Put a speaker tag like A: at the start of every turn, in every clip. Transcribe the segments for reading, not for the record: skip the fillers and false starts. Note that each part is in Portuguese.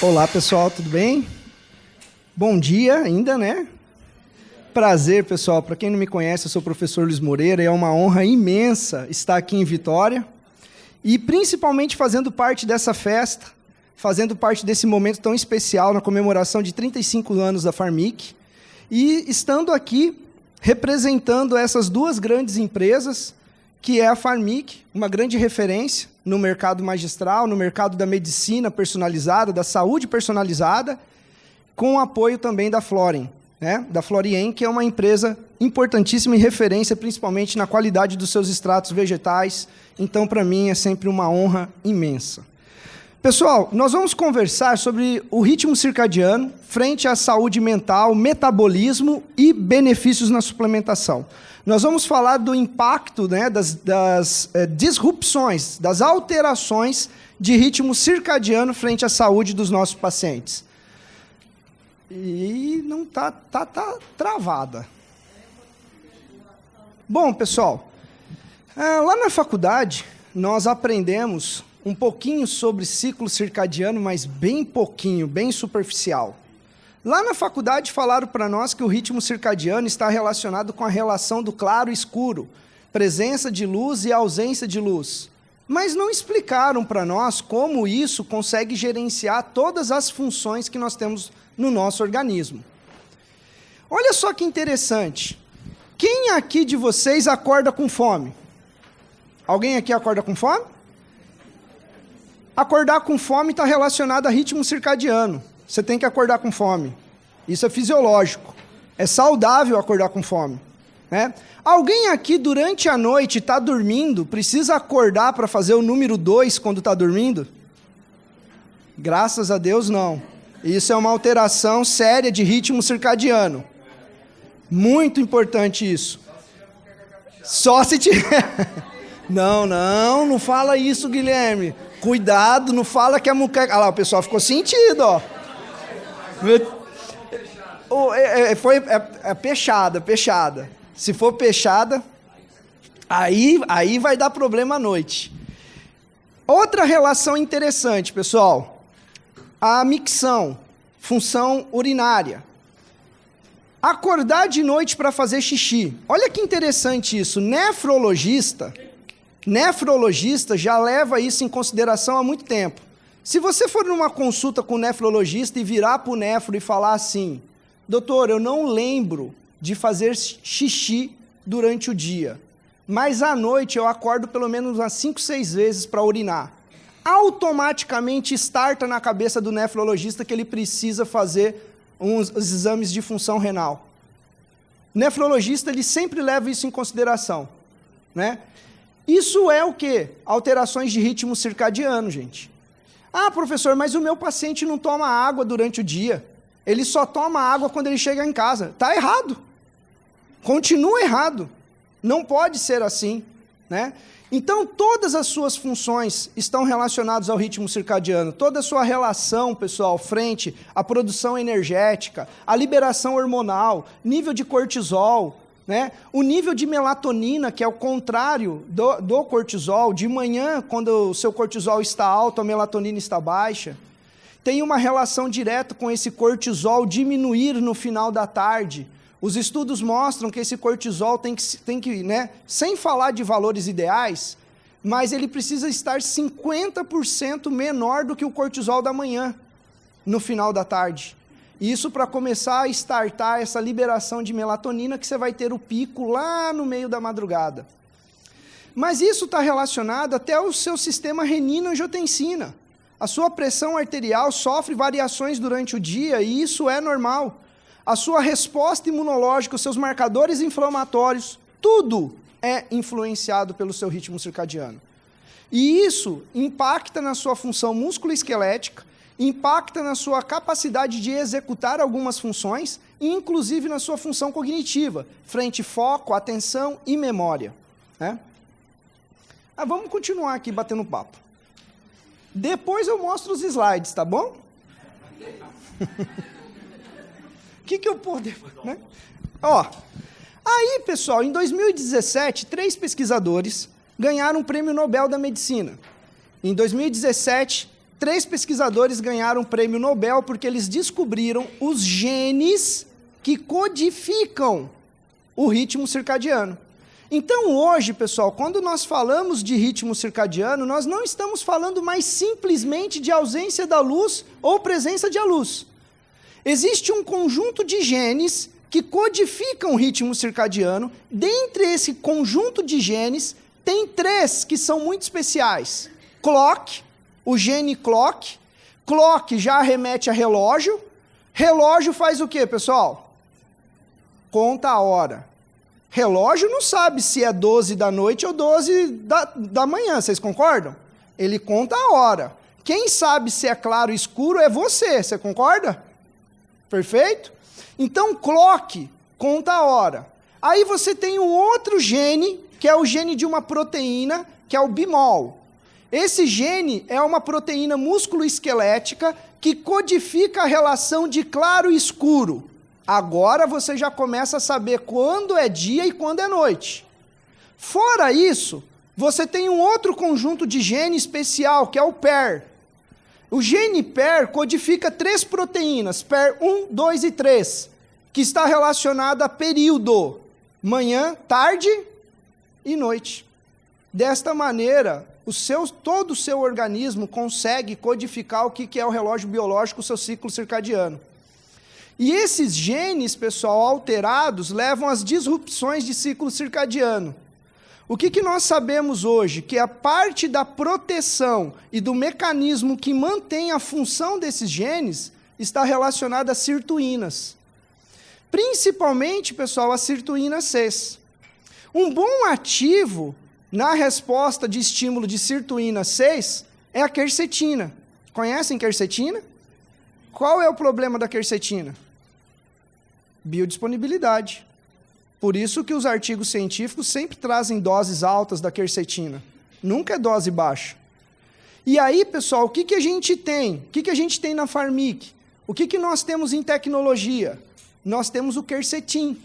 A: Olá, pessoal, tudo bem? Bom dia ainda, né? Prazer, pessoal. Para quem não me conhece, eu sou o professor Luiz Moreira e é uma honra imensa estar aqui em Vitória e principalmente fazendo parte dessa festa, fazendo parte desse momento tão especial na comemoração de 35 anos da Pharmic e estando aqui representando essas duas grandes empresas, que é a Pharmic, uma grande referência no mercado magistral, no mercado da medicina personalizada, da saúde personalizada, com o apoio também da Florien, né? Da Florien, que é uma empresa importantíssima e referência, principalmente na qualidade dos seus extratos vegetais. Então, para mim, é sempre uma honra imensa. Pessoal, nós vamos conversar sobre o ritmo circadiano frente à saúde mental, metabolismo e benefícios na suplementação. Nós vamos falar do impacto, né, das disrupções, das alterações de ritmo circadiano frente à saúde dos nossos pacientes. E não tá travada. Bom, pessoal, lá na faculdade nós aprendemos um pouquinho sobre ciclo circadiano, mas bem pouquinho, bem superficial. Lá na faculdade falaram para nós que o ritmo circadiano está relacionado com a relação do claro e escuro, presença de luz e ausência de luz. Mas não explicaram para nós como isso consegue gerenciar todas as funções que nós temos no nosso organismo. Olha só que interessante. Quem aqui de vocês acorda com fome? Alguém aqui acorda com fome? Acordar com fome está relacionado a ritmo circadiano. Você tem que acordar com fome. Isso é fisiológico. É saudável acordar com fome, né? Alguém aqui durante a noite está dormindo, precisa acordar para fazer o número 2 quando está dormindo? Graças a Deus, não. Isso é uma alteração séria de ritmo circadiano. Muito importante isso. Só se tiver... Não fala isso, Guilherme. Cuidado, não fala que a mulher... Ah lá, o pessoal ficou sentido, ó. É peixada. Se for peixada, aí vai dar problema à noite. Outra relação interessante, pessoal. A micção, função urinária. Acordar de noite para fazer xixi. Olha que interessante isso. Nefrologista já leva isso em consideração há muito tempo. Se você for numa consulta com o nefrologista e virar para o nefro e falar assim, doutor, eu não lembro de fazer xixi durante o dia, mas à noite eu acordo pelo menos umas 5, 6 vezes para urinar. Automaticamente starta na cabeça do nefrologista que ele precisa fazer os exames de função renal. O nefrologista ele sempre leva isso em consideração, né? Isso é o quê? Alterações de ritmo circadiano, gente. Ah, professor, mas o meu paciente não toma água durante o dia. Ele só toma água quando ele chega em casa. Está errado. Continua errado. Não pode ser assim, né? Então, todas as suas funções estão relacionadas ao ritmo circadiano. Toda a sua relação, pessoal, frente à produção energética, à liberação hormonal, nível de cortisol, né? O nível de melatonina, que é o contrário do cortisol, de manhã, quando o seu cortisol está alto, a melatonina está baixa, tem uma relação direta com esse cortisol diminuir no final da tarde. Os estudos mostram que esse cortisol tem que, né, sem falar de valores ideais, mas ele precisa estar 50% menor do que o cortisol da manhã, no final da tarde. Isso para começar a startar essa liberação de melatonina, que você vai ter o pico lá no meio da madrugada. Mas isso está relacionado até ao seu sistema renina-angiotensina. A sua pressão arterial sofre variações durante o dia e isso é normal. A sua resposta imunológica, os seus marcadores inflamatórios, tudo é influenciado pelo seu ritmo circadiano. E isso impacta na sua função musculoesquelética, impacta na sua capacidade de executar algumas funções, inclusive na sua função cognitiva, frente foco, atenção e memória, né? Vamos continuar aqui batendo papo. Depois eu mostro os slides, tá bom? O que eu posso... Né? Ó, aí, pessoal, em 2017, 3 pesquisadores ganharam o Prêmio Nobel da Medicina. Em 2017... 3 pesquisadores ganharam o prêmio Nobel porque eles descobriram os genes que codificam o ritmo circadiano. Então hoje, pessoal, quando nós falamos de ritmo circadiano, nós não estamos falando mais simplesmente de ausência da luz ou presença de luz. Existe um conjunto de genes que codificam o ritmo circadiano. Dentre esse conjunto de genes, tem 3 que são muito especiais. Clock, o gene clock. Clock já remete a relógio. Relógio faz o quê, pessoal? Conta a hora. Relógio não sabe se é 12 da noite ou 12 da manhã, vocês concordam? Ele conta a hora. Quem sabe se é claro ou escuro é você concorda? Perfeito? Então, clock conta a hora. Aí você tem um outro gene, que é o gene de uma proteína, que é o bimol. Esse gene é uma proteína músculo-esquelética que codifica a relação de claro e escuro. Agora você já começa a saber quando é dia e quando é noite. Fora isso, você tem um outro conjunto de gene especial, que é o PER. O gene PER codifica 3 proteínas, PER 1, 2 e 3, que está relacionado a período, manhã, tarde e noite. Desta maneira, todo o seu organismo consegue codificar o que é o relógio biológico, o seu ciclo circadiano. E esses genes, pessoal, alterados, levam às disrupções de ciclo circadiano. O que nós sabemos hoje? Que a parte da proteção e do mecanismo que mantém a função desses genes está relacionada às sirtuínas. Principalmente, pessoal, a sirtuína C. Um bom ativo na resposta de estímulo de sirtuína 6 é a quercetina. Conhecem quercetina? Qual é o problema da quercetina? Biodisponibilidade. Por isso que os artigos científicos sempre trazem doses altas da quercetina. Nunca é dose baixa. E aí, pessoal, o que a gente tem? O que a gente tem na Pharmic? O que nós temos em tecnologia? Nós temos o quercetin.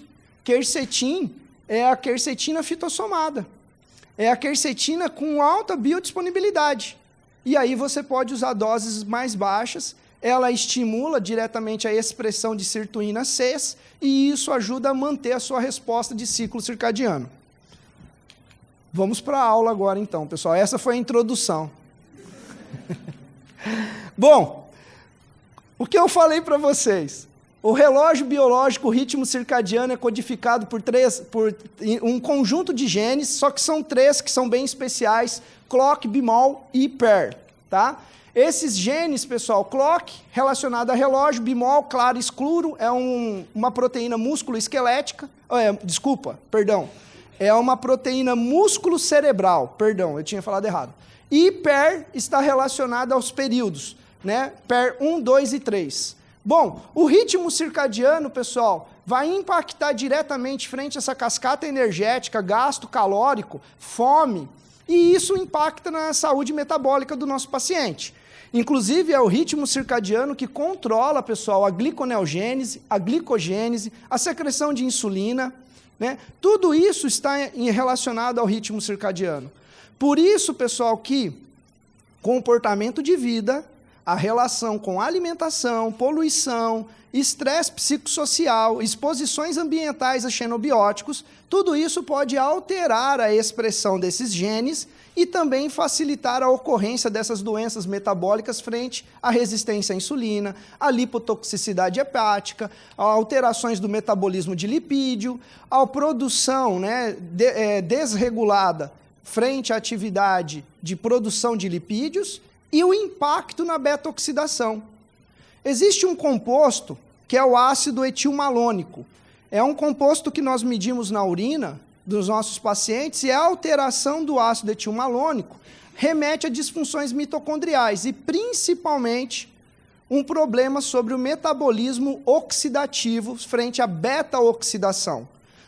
A: Quercetin é a quercetina fitossomada. É a quercetina com alta biodisponibilidade. E aí você pode usar doses mais baixas. Ela estimula diretamente a expressão de sirtuína C e isso ajuda a manter a sua resposta de ciclo circadiano. Vamos para a aula agora então, pessoal. Essa foi a introdução. Bom, o que eu falei para vocês? O relógio biológico, o ritmo circadiano é codificado por um conjunto de genes, só que são 3 que são bem especiais, clock, bimol e PER, tá? Esses genes, pessoal, clock, relacionado a relógio, bimol, claro e escuro, é uma proteína músculo-esquelética, é uma proteína músculo-cerebral, eu tinha falado errado. E PER está relacionado aos períodos, né? PER 1, 2 e 3. Bom, o ritmo circadiano, pessoal, vai impactar diretamente frente a essa cascata energética, gasto calórico, fome, e isso impacta na saúde metabólica do nosso paciente. Inclusive, é o ritmo circadiano que controla, pessoal, a gliconeogênese, a glicogênese, a secreção de insulina, né? Tudo isso está relacionado ao ritmo circadiano. Por isso, pessoal, que comportamento de vida, a relação com alimentação, poluição, estresse psicossocial, exposições ambientais a xenobióticos, tudo isso pode alterar a expressão desses genes e também facilitar a ocorrência dessas doenças metabólicas frente à resistência à insulina, à lipotoxicidade hepática, a alterações do metabolismo de lipídio, à produção desregulada frente à atividade de produção de lipídios e o impacto na beta-oxidação. Existe um composto que é o ácido etilmalônico. É um composto que nós medimos na urina dos nossos pacientes e a alteração do ácido etilmalônico remete a disfunções mitocondriais e, principalmente, um problema sobre o metabolismo oxidativo frente à beta-oxidação.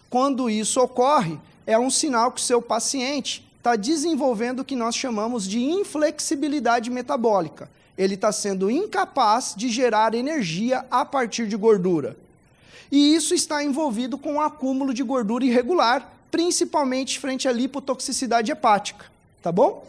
A: Quando isso ocorre, é um sinal que o seu paciente está desenvolvendo o que nós chamamos de inflexibilidade metabólica. Ele está sendo incapaz de gerar energia a partir de gordura. E isso está envolvido com o acúmulo de gordura irregular, principalmente frente à lipotoxicidade hepática, tá bom?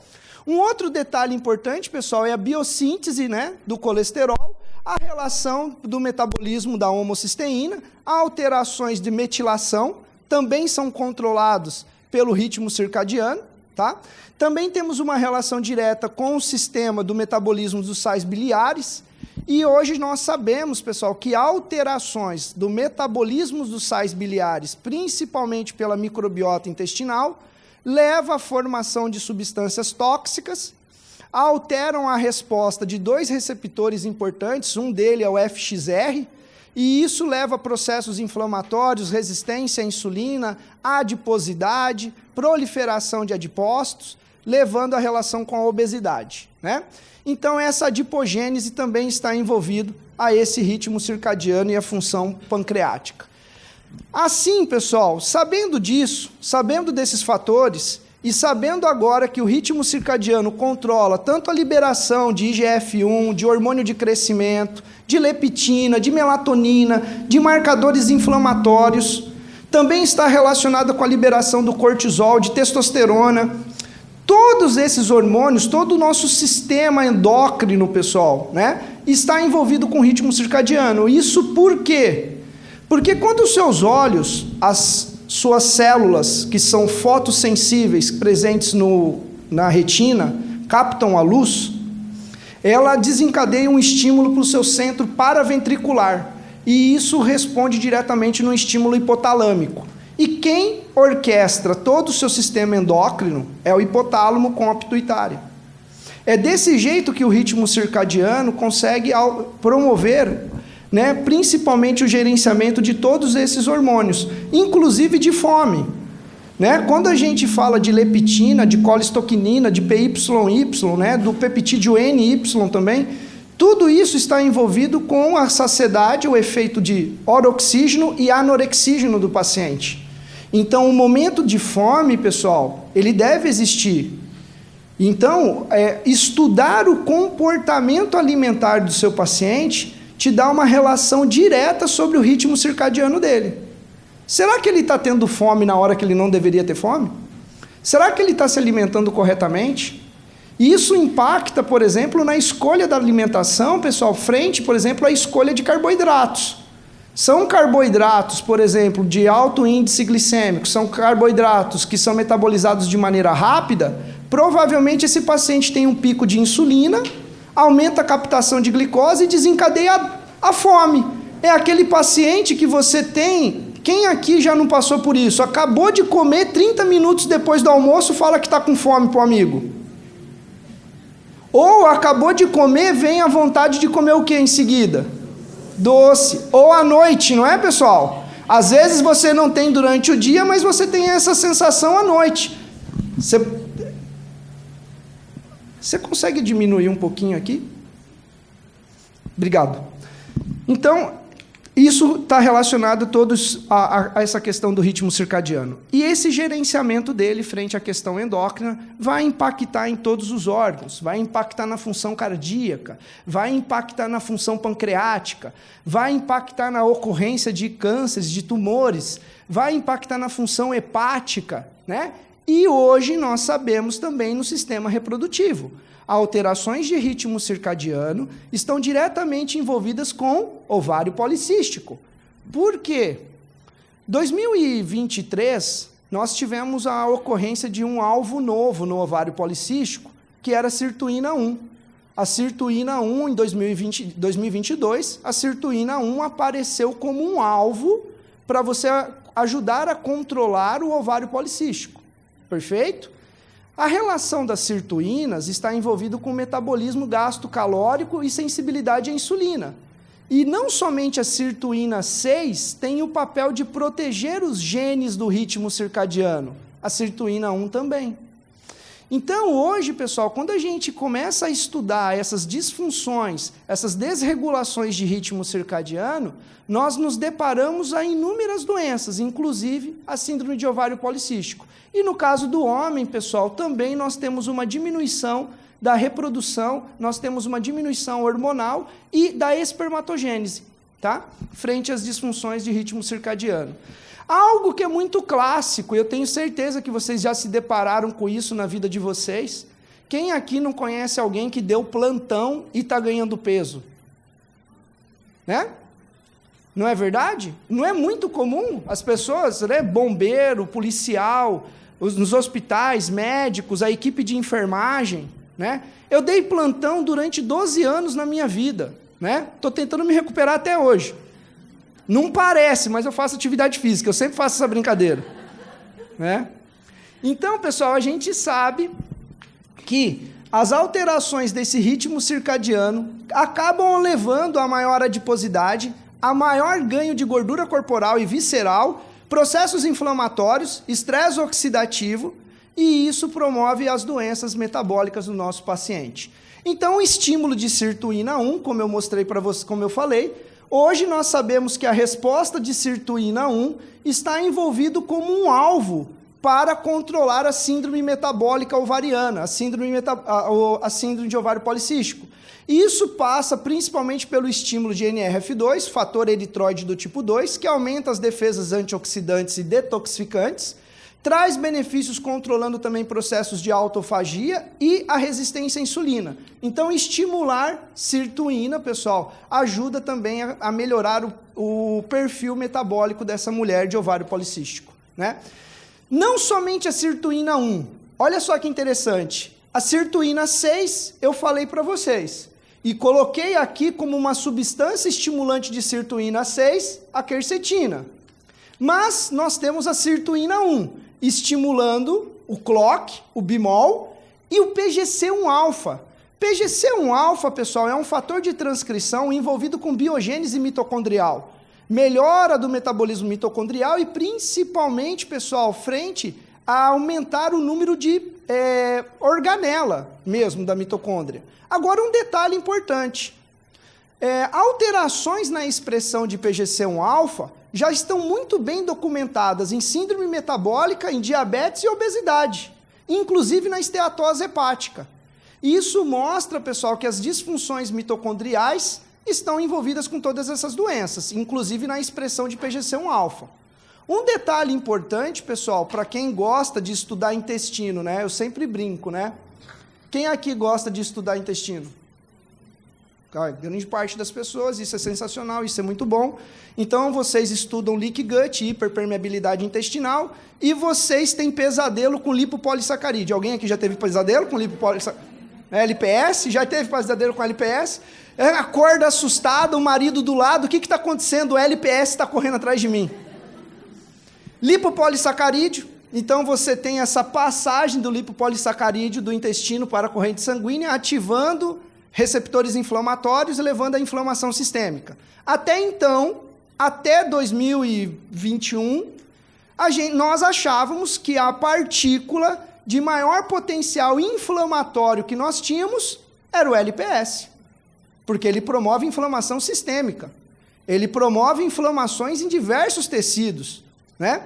A: Um outro detalhe importante, pessoal, é a biossíntese, né, do colesterol, a relação do metabolismo da homocisteína, alterações de metilação, também são controlados pelo ritmo circadiano, tá? Também temos uma relação direta com o sistema do metabolismo dos sais biliares, e hoje nós sabemos, pessoal, que alterações do metabolismo dos sais biliares, principalmente pela microbiota intestinal, leva à formação de substâncias tóxicas, alteram a resposta de dois receptores importantes, um deles é o FXR, e isso leva a processos inflamatórios, resistência à insulina, adiposidade, proliferação de adipócitos, levando a relação com a obesidade, né? Então, essa adipogênese também está envolvido a esse ritmo circadiano e a função pancreática. Assim, pessoal, sabendo disso, sabendo desses fatores, e sabendo agora que o ritmo circadiano controla tanto a liberação de IGF-1, de hormônio de crescimento, de leptina, de melatonina, de marcadores inflamatórios, também está relacionado com a liberação do cortisol, de testosterona. Todos esses hormônios, todo o nosso sistema endócrino, pessoal, né, está envolvido com o ritmo circadiano. Isso por quê? Porque quando os seus olhos, as suas células, que são fotossensíveis, presentes na retina, captam a luz, ela desencadeia um estímulo para o seu centro paraventricular. E isso responde diretamente no estímulo hipotalâmico. E quem orquestra todo o seu sistema endócrino é o hipotálamo com a pituitária. É desse jeito que o ritmo circadiano consegue promover, né, principalmente o gerenciamento de todos esses hormônios, inclusive de fome. Né? Quando a gente fala de leptina, de colistoquinina, de PYY, né, do peptídeo NY também, tudo isso está envolvido com a saciedade, o efeito de oroxígeno e anorexígeno do paciente. Então, o momento de fome, pessoal, ele deve existir. Então, estudar o comportamento alimentar do seu paciente te dá uma relação direta sobre o ritmo circadiano dele. Será que ele está tendo fome na hora que ele não deveria ter fome? Será que ele está se alimentando corretamente? Isso impacta, por exemplo, na escolha da alimentação, pessoal, frente, por exemplo, à escolha de carboidratos. São carboidratos, por exemplo, de alto índice glicêmico, são carboidratos que são metabolizados de maneira rápida, provavelmente esse paciente tem um pico de insulina, aumenta a captação de glicose e desencadeia a fome. É aquele paciente que você tem, quem aqui já não passou por isso? Acabou de comer 30 minutos depois do almoço, fala que está com fome para o amigo. Ou acabou de comer, vem a vontade de comer o que em seguida? Doce. Ou à noite, não é, pessoal? Às vezes você não tem durante o dia, mas você tem essa sensação à noite. Você consegue diminuir um pouquinho aqui? Obrigado. Então, isso está relacionado todos a essa questão do ritmo circadiano. E esse gerenciamento dele frente à questão endócrina vai impactar em todos os órgãos, vai impactar na função cardíaca, vai impactar na função pancreática, vai impactar na ocorrência de cânceres, de tumores, vai impactar na função hepática, né? E hoje nós sabemos também no sistema reprodutivo. Alterações de ritmo circadiano estão diretamente envolvidas com ovário policístico. Por quê? Em 2023, nós tivemos a ocorrência de um alvo novo no ovário policístico, que era a sirtuína 1. A sirtuína 1, em 2022, a sirtuína 1 apareceu como um alvo para você ajudar a controlar o ovário policístico. Perfeito? A relação das sirtuínas está envolvida com o metabolismo gasto calórico e sensibilidade à insulina. E não somente a sirtuína 6 tem o papel de proteger os genes do ritmo circadiano, a sirtuína 1 também. Então, hoje, pessoal, quando a gente começa a estudar essas disfunções, essas desregulações de ritmo circadiano, nós nos deparamos a inúmeras doenças, inclusive a síndrome de ovário policístico. E no caso do homem, pessoal, também nós temos uma diminuição da reprodução, nós temos uma diminuição hormonal e da espermatogênese, tá? Frente às disfunções de ritmo circadiano. Algo que é muito clássico, e eu tenho certeza que vocês já se depararam com isso na vida de vocês, Quem aqui não conhece alguém que deu plantão e está ganhando peso? Né? Não é verdade? Não é muito comum as pessoas, né? Bombeiro, policial, nos hospitais, médicos, a equipe de enfermagem, né? Eu dei plantão durante 12 anos na minha vida, né? Estou tentando me recuperar até hoje. Não parece, mas eu faço atividade física, eu sempre faço essa brincadeira, né? Então, pessoal, a gente sabe que as alterações desse ritmo circadiano acabam levando a maior adiposidade, a maior ganho de gordura corporal e visceral, processos inflamatórios, estresse oxidativo, e isso promove as doenças metabólicas do nosso paciente. Então, o estímulo de sirtuína 1, como eu mostrei para vocês, como eu falei, hoje nós sabemos que a resposta de sirtuína 1 está envolvido como um alvo para controlar a síndrome metabólica ovariana, a síndrome de ovário policístico. Isso passa principalmente pelo estímulo de NRF2, fator eritroide do tipo 2, que aumenta as defesas antioxidantes e detoxificantes, traz benefícios controlando também processos de autofagia e a resistência à insulina. Então, estimular sirtuína, pessoal, ajuda também a melhorar o perfil metabólico dessa mulher de ovário policístico, né? Não somente a sirtuína 1, olha só que interessante, a sirtuína 6 eu falei para vocês, e coloquei aqui como uma substância estimulante de sirtuína 6, a quercetina. Mas nós temos a sirtuína 1, estimulando o CLOCK, o bimol, e o PGC1-alfa. PGC1-alfa, pessoal, é um fator de transcrição envolvido com biogênese mitocondrial. Melhora do metabolismo mitocondrial e, principalmente, pessoal, frente a aumentar o número de organela mesmo da mitocôndria. Agora, um detalhe importante. Alterações na expressão de PGC1-alfa já estão muito bem documentadas em síndrome metabólica, em diabetes e obesidade, inclusive na esteatose hepática. Isso mostra, pessoal, que as disfunções mitocondriais estão envolvidas com todas essas doenças, inclusive na expressão de PGC1-alfa. Um detalhe importante, pessoal, para quem gosta de estudar intestino, né? Eu sempre brinco, né? Quem aqui gosta de estudar intestino? Grande parte das pessoas, isso é sensacional, isso é muito bom. Então, vocês estudam leaky gut, hiperpermeabilidade intestinal, e vocês têm pesadelo com lipopolissacarídeo. Alguém aqui já teve pesadelo com lipopolissacarídeo? LPS? Já teve pesadelo com LPS? Acorda assustado, o marido do lado, o que está acontecendo? O LPS está correndo atrás de mim. Lipopolissacarídeo, então você tem essa passagem do lipopolissacarídeo do intestino para a corrente sanguínea, ativando receptores inflamatórios e levando à inflamação sistêmica. Até então, até 2021, nós achávamos que a partícula de maior potencial inflamatório que nós tínhamos era o LPS, porque ele promove inflamação sistêmica. Ele promove inflamações em diversos tecidos, né?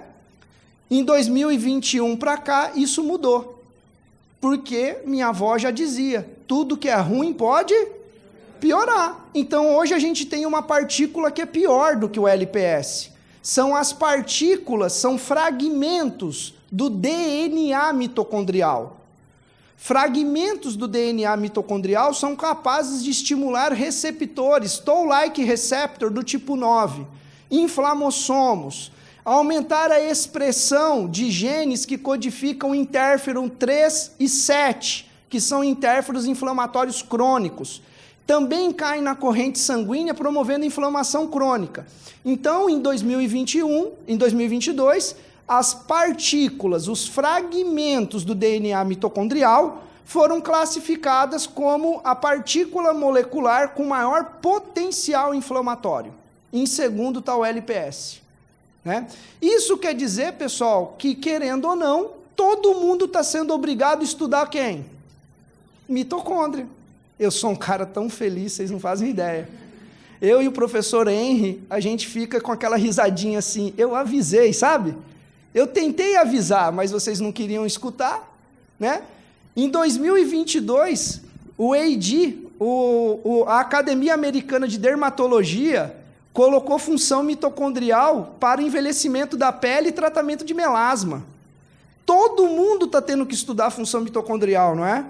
A: Em 2021 para cá, isso mudou. Porque minha avó já dizia, tudo que é ruim pode piorar. Então, hoje a gente tem uma partícula que é pior do que o LPS. São as partículas, são fragmentos do DNA mitocondrial. Fragmentos do DNA mitocondrial são capazes de estimular receptores, Toll-like receptor do tipo 9, inflamossomos, aumentar a expressão de genes que codificam interferon 3 e 7, que são interferons inflamatórios crônicos. Também caem na corrente sanguínea, promovendo inflamação crônica. Então, em 2022, as partículas, os fragmentos do DNA mitocondrial foram classificadas como a partícula molecular com maior potencial inflamatório. Em segundo está o LPS. Né? Isso quer dizer, pessoal, que querendo ou não, todo mundo está sendo obrigado a estudar quem? Mitocôndria. Eu sou um cara tão feliz, vocês não fazem ideia. Eu e o professor Henry, a gente fica com aquela risadinha assim, eu avisei, sabe? Eu tentei avisar, mas vocês não queriam escutar, né? Em 2022, o AD, a Academia Americana de Dermatologia, colocou função mitocondrial para envelhecimento da pele e tratamento de melasma. Todo mundo está tendo que estudar a função mitocondrial, não é?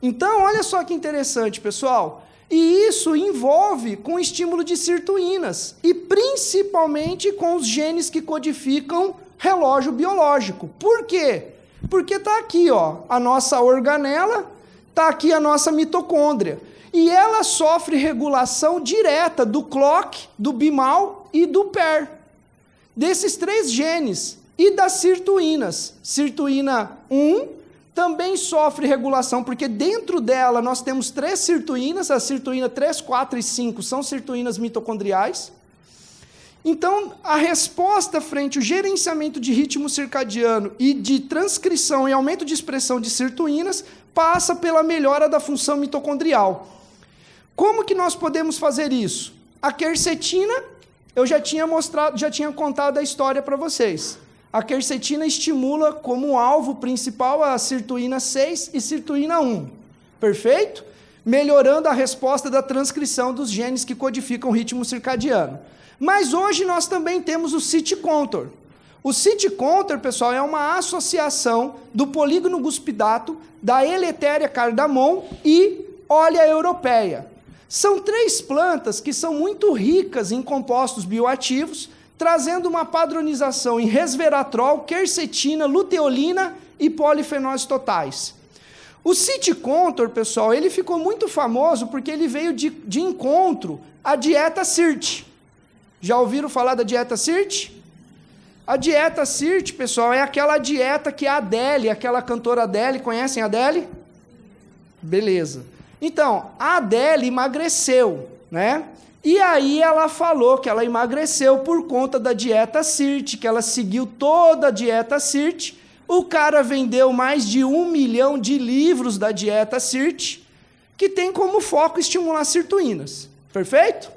A: Então, olha só que interessante, pessoal. E isso envolve com o estímulo de sirtuínas, e principalmente com os genes que codificam relógio biológico. Por quê? Porque está aqui, ó, a nossa organela, está aqui a nossa mitocôndria. E ela sofre regulação direta do clock, do bimal e do PER. Desses 3 genes e das sirtuínas. Sirtuína 1 também sofre regulação, porque dentro dela nós temos 3 sirtuínas, a sirtuína 3, 4 e 5 são sirtuínas mitocondriais. Então, a resposta frente ao gerenciamento de ritmo circadiano e de transcrição e aumento de expressão de sirtuínas passa pela melhora da função mitocondrial. Como que nós podemos fazer isso? A quercetina, eu já tinha contado a história para vocês. A quercetina estimula como alvo principal a sirtuína 6 e sirtuína 1. Perfeito? Melhorando a resposta da transcrição dos genes que codificam o ritmo circadiano. Mas hoje nós também temos o Cit-Contor. O Cit-Contor, pessoal, é uma associação do polígono guspidato, da Eletheria cardamom e Olea europeia. São 3 plantas que são muito ricas em compostos bioativos, trazendo uma padronização em resveratrol, quercetina, luteolina e polifenóis totais. O Cit-Contor, pessoal, ele ficou muito famoso porque ele veio de encontro à dieta CIRT. Já ouviram falar da dieta CIRT? A dieta CIRT, pessoal, é aquela dieta que a Adele, aquela cantora Adele, conhecem a Adele? Beleza. Então, a Adele emagreceu, né? E aí ela falou que ela emagreceu por conta da dieta CIRT, que ela seguiu toda a dieta CIRT. O cara vendeu mais de 1 milhão de livros da dieta CIRT, que tem como foco estimular sirtuínas. Perfeito?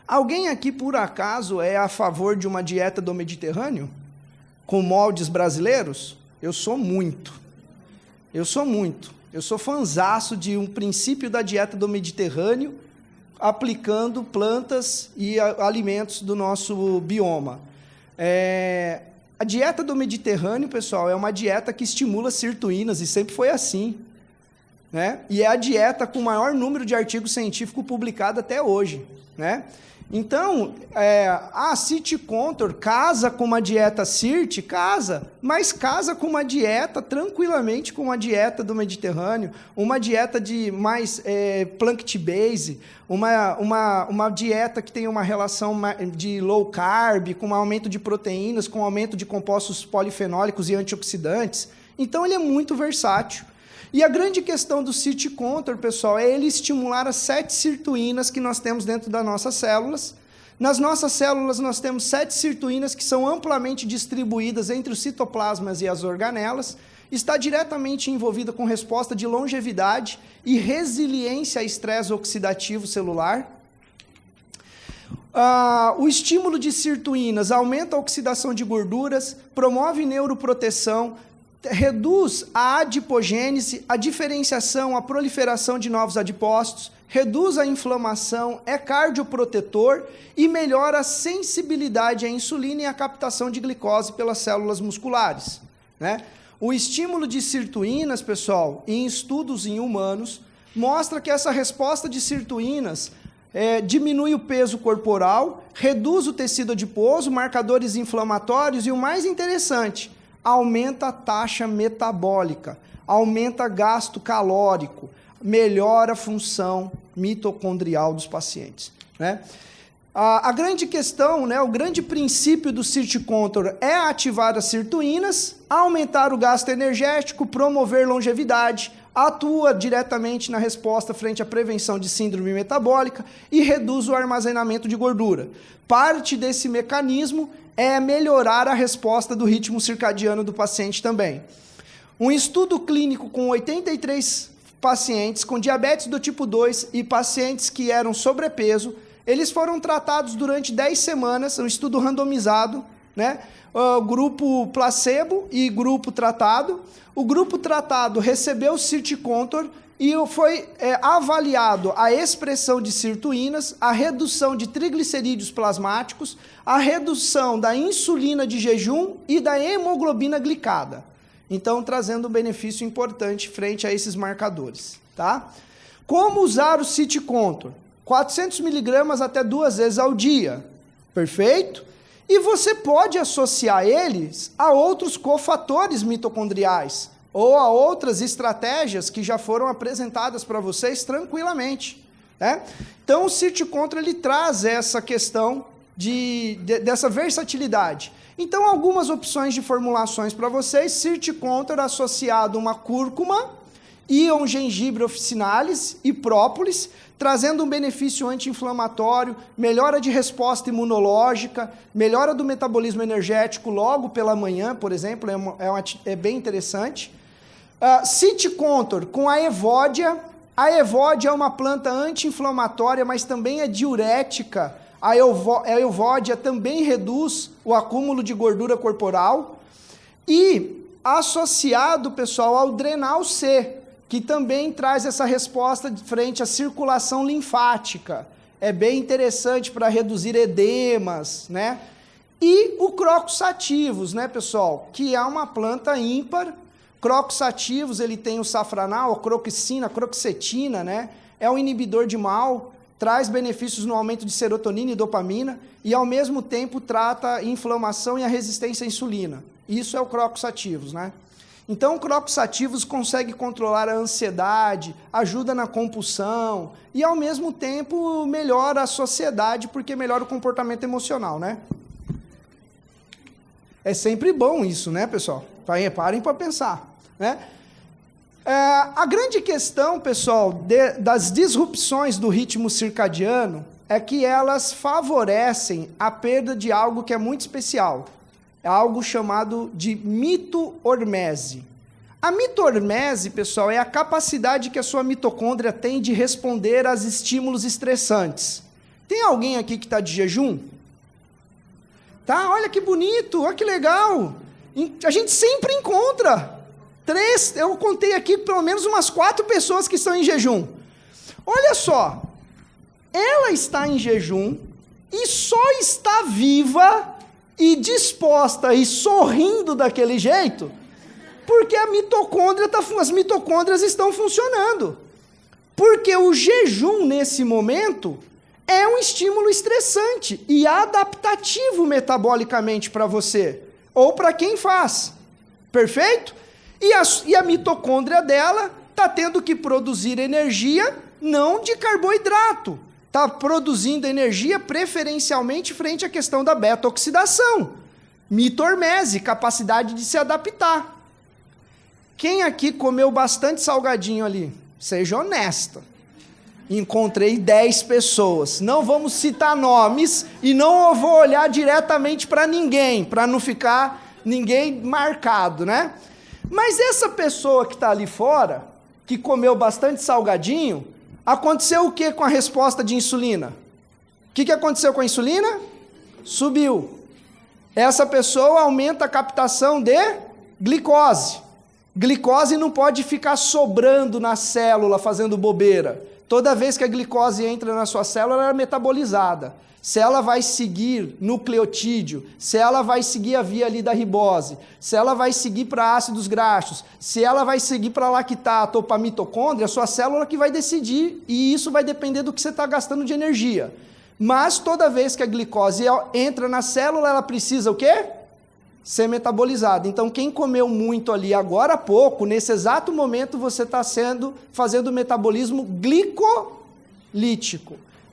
A: Alguém aqui, por acaso, é a favor de uma dieta do Mediterrâneo? Com moldes brasileiros? Eu sou muito. Eu sou fanzaço de um princípio da dieta do Mediterrâneo, aplicando plantas e alimentos do nosso bioma. A dieta do Mediterrâneo, pessoal, é uma dieta que estimula sirtuínas, e sempre foi assim, né? E é a dieta com o maior número de artigos científicos publicados até hoje, né? Então, a Cit-Contor casa com uma dieta CIRT, mas casa com uma dieta, tranquilamente, com uma dieta do Mediterrâneo, uma dieta de mais plant-based, uma dieta que tem uma relação de low carb, com aumento de proteínas, com aumento de compostos polifenólicos e antioxidantes. Então, ele é muito versátil. E a grande questão do Cit-Contor, pessoal, é ele estimular as 7 sirtuínas que nós temos dentro das nossas células. Nas nossas células, nós temos 7 sirtuínas que são amplamente distribuídas entre os citoplasmas e as organelas. Está diretamente envolvida com resposta de longevidade e resiliência a estresse oxidativo celular. O estímulo de sirtuínas aumenta a oxidação de gorduras, promove neuroproteção, reduz a adipogênese, a diferenciação, a proliferação de novos adipócitos, reduz a inflamação, é cardioprotetor e melhora a sensibilidade à insulina e a captação de glicose pelas células musculares, né? O estímulo de sirtuínas, pessoal, em estudos em humanos, mostra que essa resposta de sirtuínas diminui o peso corporal, reduz o tecido adiposo, marcadores inflamatórios e o mais interessante, aumenta a taxa metabólica, aumenta gasto calórico, melhora a função mitocondrial dos pacientes, né? A grande questão, né, o grande princípio do Cit-Contor é ativar as sirtuínas, aumentar o gasto energético, promover longevidade, atua diretamente na resposta frente à prevenção de síndrome metabólica e reduz o armazenamento de gordura. Parte desse mecanismo é melhorar a resposta do ritmo circadiano do paciente também. Um estudo clínico com 83 pacientes com diabetes do tipo 2 e pacientes que eram sobrepeso, eles foram tratados durante 10 semanas, um estudo randomizado, né? Grupo placebo e grupo tratado. O grupo tratado recebeu o Cit-Contor e foi avaliado a expressão de sirtuínas, a redução de triglicerídeos plasmáticos, a redução da insulina de jejum e da hemoglobina glicada. Então, trazendo um benefício importante frente a esses marcadores, tá? Como usar o City Control? 400 miligramas até 2 vezes ao dia, perfeito? E você pode associar eles a outros cofatores mitocondriais, ou a outras estratégias que já foram apresentadas para vocês tranquilamente, né? Então, o City Control, ele traz essa questão dessa versatilidade. Então, algumas opções de formulações para vocês: City Control associado a uma cúrcuma, íon gengibre officinalis e própolis, trazendo um benefício anti-inflamatório, melhora de resposta imunológica, melhora do metabolismo energético logo pela manhã, por exemplo, é bem interessante. City Control com a evódia. A evódia é uma planta anti-inflamatória, mas também é diurética. A evódia também reduz o acúmulo de gordura corporal. E associado, pessoal, ao Drenal C, que também traz essa resposta frente à circulação linfática. É bem interessante para reduzir edemas, né? E o Crocus sativus, né, pessoal? Que é uma planta ímpar. Crocus sativus, ele tem o safranal, a croxina, a croxetina, né? É um inibidor de mal, traz benefícios no aumento de serotonina e dopamina, e ao mesmo tempo trata a inflamação e a resistência à insulina. Isso é o Crocus sativus, né? Então, o Crocus sativus consegue controlar a ansiedade, ajuda na compulsão, e ao mesmo tempo melhora a sociedade, porque melhora o comportamento emocional, né? É sempre bom isso, né, pessoal? Parem para pensar, né? A grande questão, pessoal, das disrupções do ritmo circadiano é que elas favorecem a perda de algo que é muito especial. É algo chamado de mitohormese. A mitohormese, pessoal, é a capacidade que a sua mitocôndria tem de responder a estímulos estressantes. Tem alguém aqui que está de jejum? Tá? Olha que bonito, olha que legal. A gente sempre encontra. Eu contei aqui pelo menos umas 4 pessoas que estão em jejum. Olha só, ela está em jejum e só está viva e disposta e sorrindo daquele jeito porque as mitocôndrias estão funcionando. Porque o jejum, nesse momento, é um estímulo estressante e adaptativo metabolicamente para você, ou para quem faz. Perfeito? E a mitocôndria dela está tendo que produzir energia não de carboidrato. Está produzindo energia preferencialmente frente à questão da beta-oxidação. Mitohormese, capacidade de se adaptar. Quem aqui comeu bastante salgadinho ali? Seja honesta. Encontrei 10 pessoas. Não vamos citar nomes e não vou olhar diretamente para ninguém, para não ficar ninguém marcado, né? Mas essa pessoa que está ali fora, que comeu bastante salgadinho, aconteceu o que com a resposta de insulina? O que aconteceu com a insulina? Subiu. Essa pessoa aumenta a captação de glicose. Glicose não pode ficar sobrando na célula, fazendo bobeira. Toda vez que a glicose entra na sua célula, ela é metabolizada. Se ela vai seguir nucleotídeo, se ela vai seguir a via ali da ribose, se ela vai seguir para ácidos graxos, se ela vai seguir para lactato ou para mitocôndria, a sua célula que vai decidir, e isso vai depender do que você está gastando de energia. Mas toda vez que a glicose entra na célula, ela precisa o quê? Ser metabolizada. Então, quem comeu muito ali agora há pouco, nesse exato momento, você está fazendo o metabolismo glicolítico.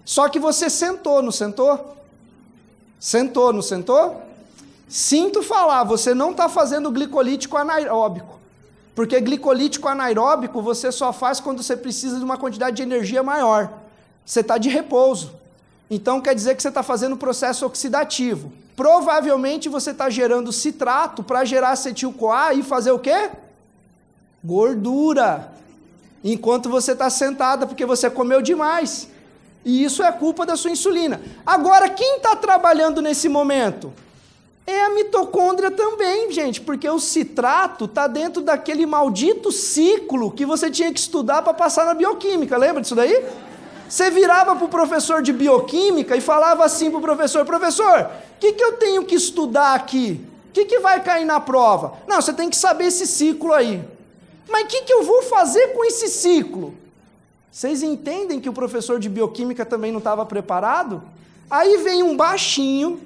A: Só que você sentou, não sentou? Sentou, não sentou? Sinto falar, você não está fazendo glicolítico anaeróbico. Porque glicolítico anaeróbico você só faz quando você precisa de uma quantidade de energia maior. Você está de repouso. Então quer dizer que você está fazendo um processo oxidativo. Provavelmente você está gerando citrato para gerar acetil-CoA e fazer o quê? Gordura. Enquanto você está sentada, porque você comeu demais. E isso é culpa da sua insulina. Agora, quem está trabalhando nesse momento? É a mitocôndria também, gente, porque o citrato está dentro daquele maldito ciclo que você tinha que estudar para passar na bioquímica. Lembra disso daí? Você virava para o professor de bioquímica e falava assim para o professor, o que eu tenho que estudar aqui? O que vai cair na prova? Não, você tem que saber esse ciclo aí. Mas o que eu vou fazer com esse ciclo? Vocês entendem que o professor de bioquímica também não estava preparado? Aí vem um baixinho,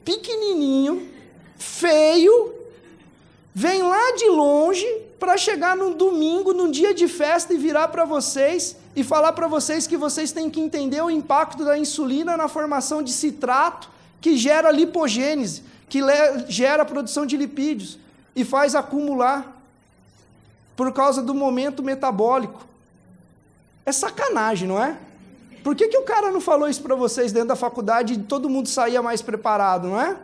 A: pequenininho, feio, vem lá de longe para chegar no domingo, num dia de festa, e virar para vocês e falar para vocês que vocês têm que entender o impacto da insulina na formação de citrato, que gera lipogênese, que gera a produção de lipídios e faz acumular por causa do momento metabólico. É sacanagem, não é? Por que o cara não falou isso para vocês dentro da faculdade e todo mundo saía mais preparado, não é?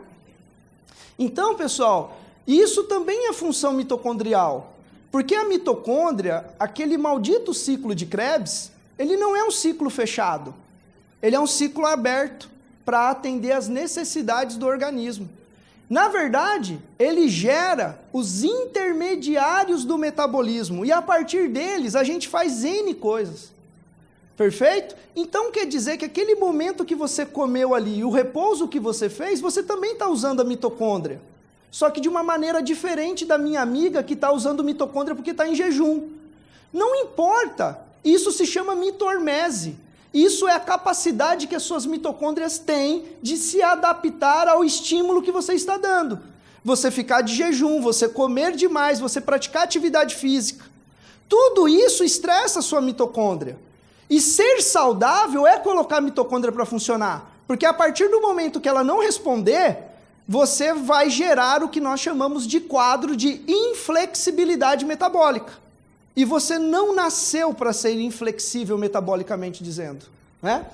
A: Então, pessoal, isso também é função mitocondrial. Porque a mitocôndria, aquele maldito ciclo de Krebs, ele não é um ciclo fechado. Ele é um ciclo aberto para atender às necessidades do organismo. Na verdade, ele gera os intermediários do metabolismo e a partir deles a gente faz N coisas. Perfeito? Então quer dizer que aquele momento que você comeu ali e o repouso que você fez, você também está usando a mitocôndria. Só que de uma maneira diferente da minha amiga que está usando mitocôndria porque está em jejum. Não importa, isso se chama mitohormese. Isso é a capacidade que as suas mitocôndrias têm de se adaptar ao estímulo que você está dando. Você ficar de jejum, você comer demais, você praticar atividade física. Tudo isso estressa a sua mitocôndria. E ser saudável é colocar a mitocôndria para funcionar. Porque a partir do momento que ela não responder, você vai gerar o que nós chamamos de quadro de inflexibilidade metabólica. E você não nasceu para ser inflexível metabolicamente dizendo, né?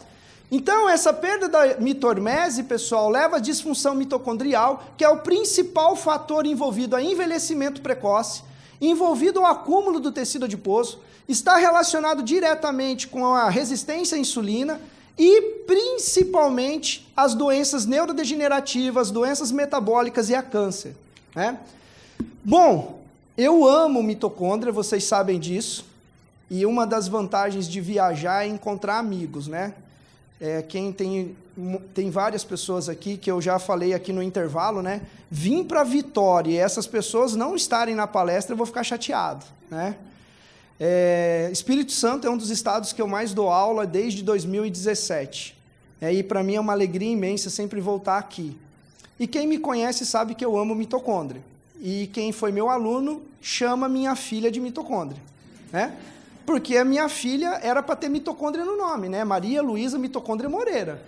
A: Então, essa perda da mitohormese, pessoal, leva à disfunção mitocondrial, que é o principal fator envolvido a envelhecimento precoce, envolvido ao acúmulo do tecido adiposo, está relacionado diretamente com a resistência à insulina e, principalmente, as doenças neurodegenerativas, doenças metabólicas e a câncer, né? Bom, eu amo mitocôndria, vocês sabem disso, e uma das vantagens de viajar é encontrar amigos, né? Quem tem várias pessoas aqui, que eu já falei aqui no intervalo, né? Vim para Vitória e essas pessoas não estarem na palestra, eu vou ficar chateado, né? Espírito Santo é um dos estados que eu mais dou aula desde 2017. E para mim é uma alegria imensa sempre voltar aqui. E quem me conhece sabe que eu amo mitocôndria. E quem foi meu aluno chama minha filha de mitocôndria, né? Porque a minha filha era para ter mitocôndria no nome, né? Maria Luísa Mitocôndria Moreira.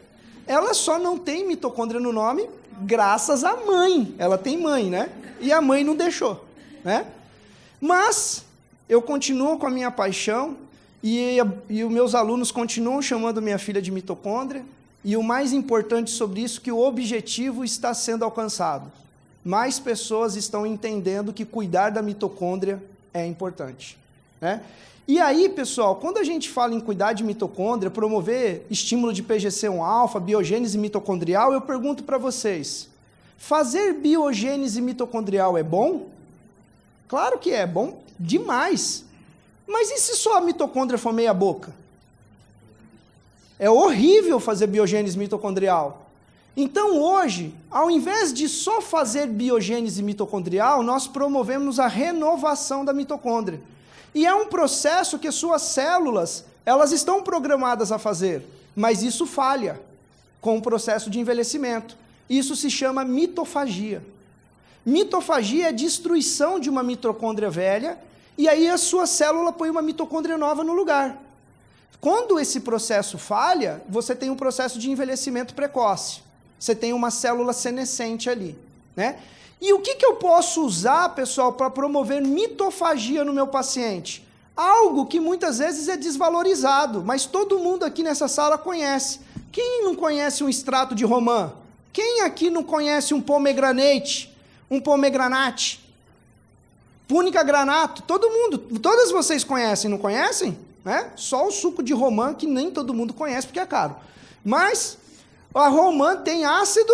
A: Ela só não tem mitocôndria no nome graças à mãe. Ela tem mãe, né? E a mãe não deixou, né? Mas eu continuo com a minha paixão e os meus alunos continuam chamando minha filha de mitocôndria. E o mais importante sobre isso é que o objetivo está sendo alcançado. Mais pessoas estão entendendo que cuidar da mitocôndria é importante, né? E aí, pessoal, quando a gente fala em cuidar de mitocôndria, promover estímulo de PGC1-alfa, biogênese mitocondrial, eu pergunto para vocês, fazer biogênese mitocondrial é bom? Claro que é bom demais. Mas e se só a mitocôndria for meia boca? É horrível fazer biogênese mitocondrial. Então, hoje, ao invés de só fazer biogênese mitocondrial, nós promovemos a renovação da mitocôndria. E é um processo que suas células, elas estão programadas a fazer, mas isso falha com o processo de envelhecimento. Isso se chama mitofagia. Mitofagia é a destruição de uma mitocôndria velha, e aí a sua célula põe uma mitocôndria nova no lugar. Quando esse processo falha, você tem um processo de envelhecimento precoce. Você tem uma célula senescente ali, né? E o que eu posso usar, pessoal, para promover mitofagia no meu paciente? Algo que muitas vezes é desvalorizado, mas todo mundo aqui nessa sala conhece. Quem não conhece um extrato de romã? Quem aqui não conhece um pomegranate? Um pomegranate? Púnica granato? Todo mundo, todas vocês conhecem, não conhecem? Né? Só o suco de romã que nem todo mundo conhece porque é caro. Mas a romã tem ácido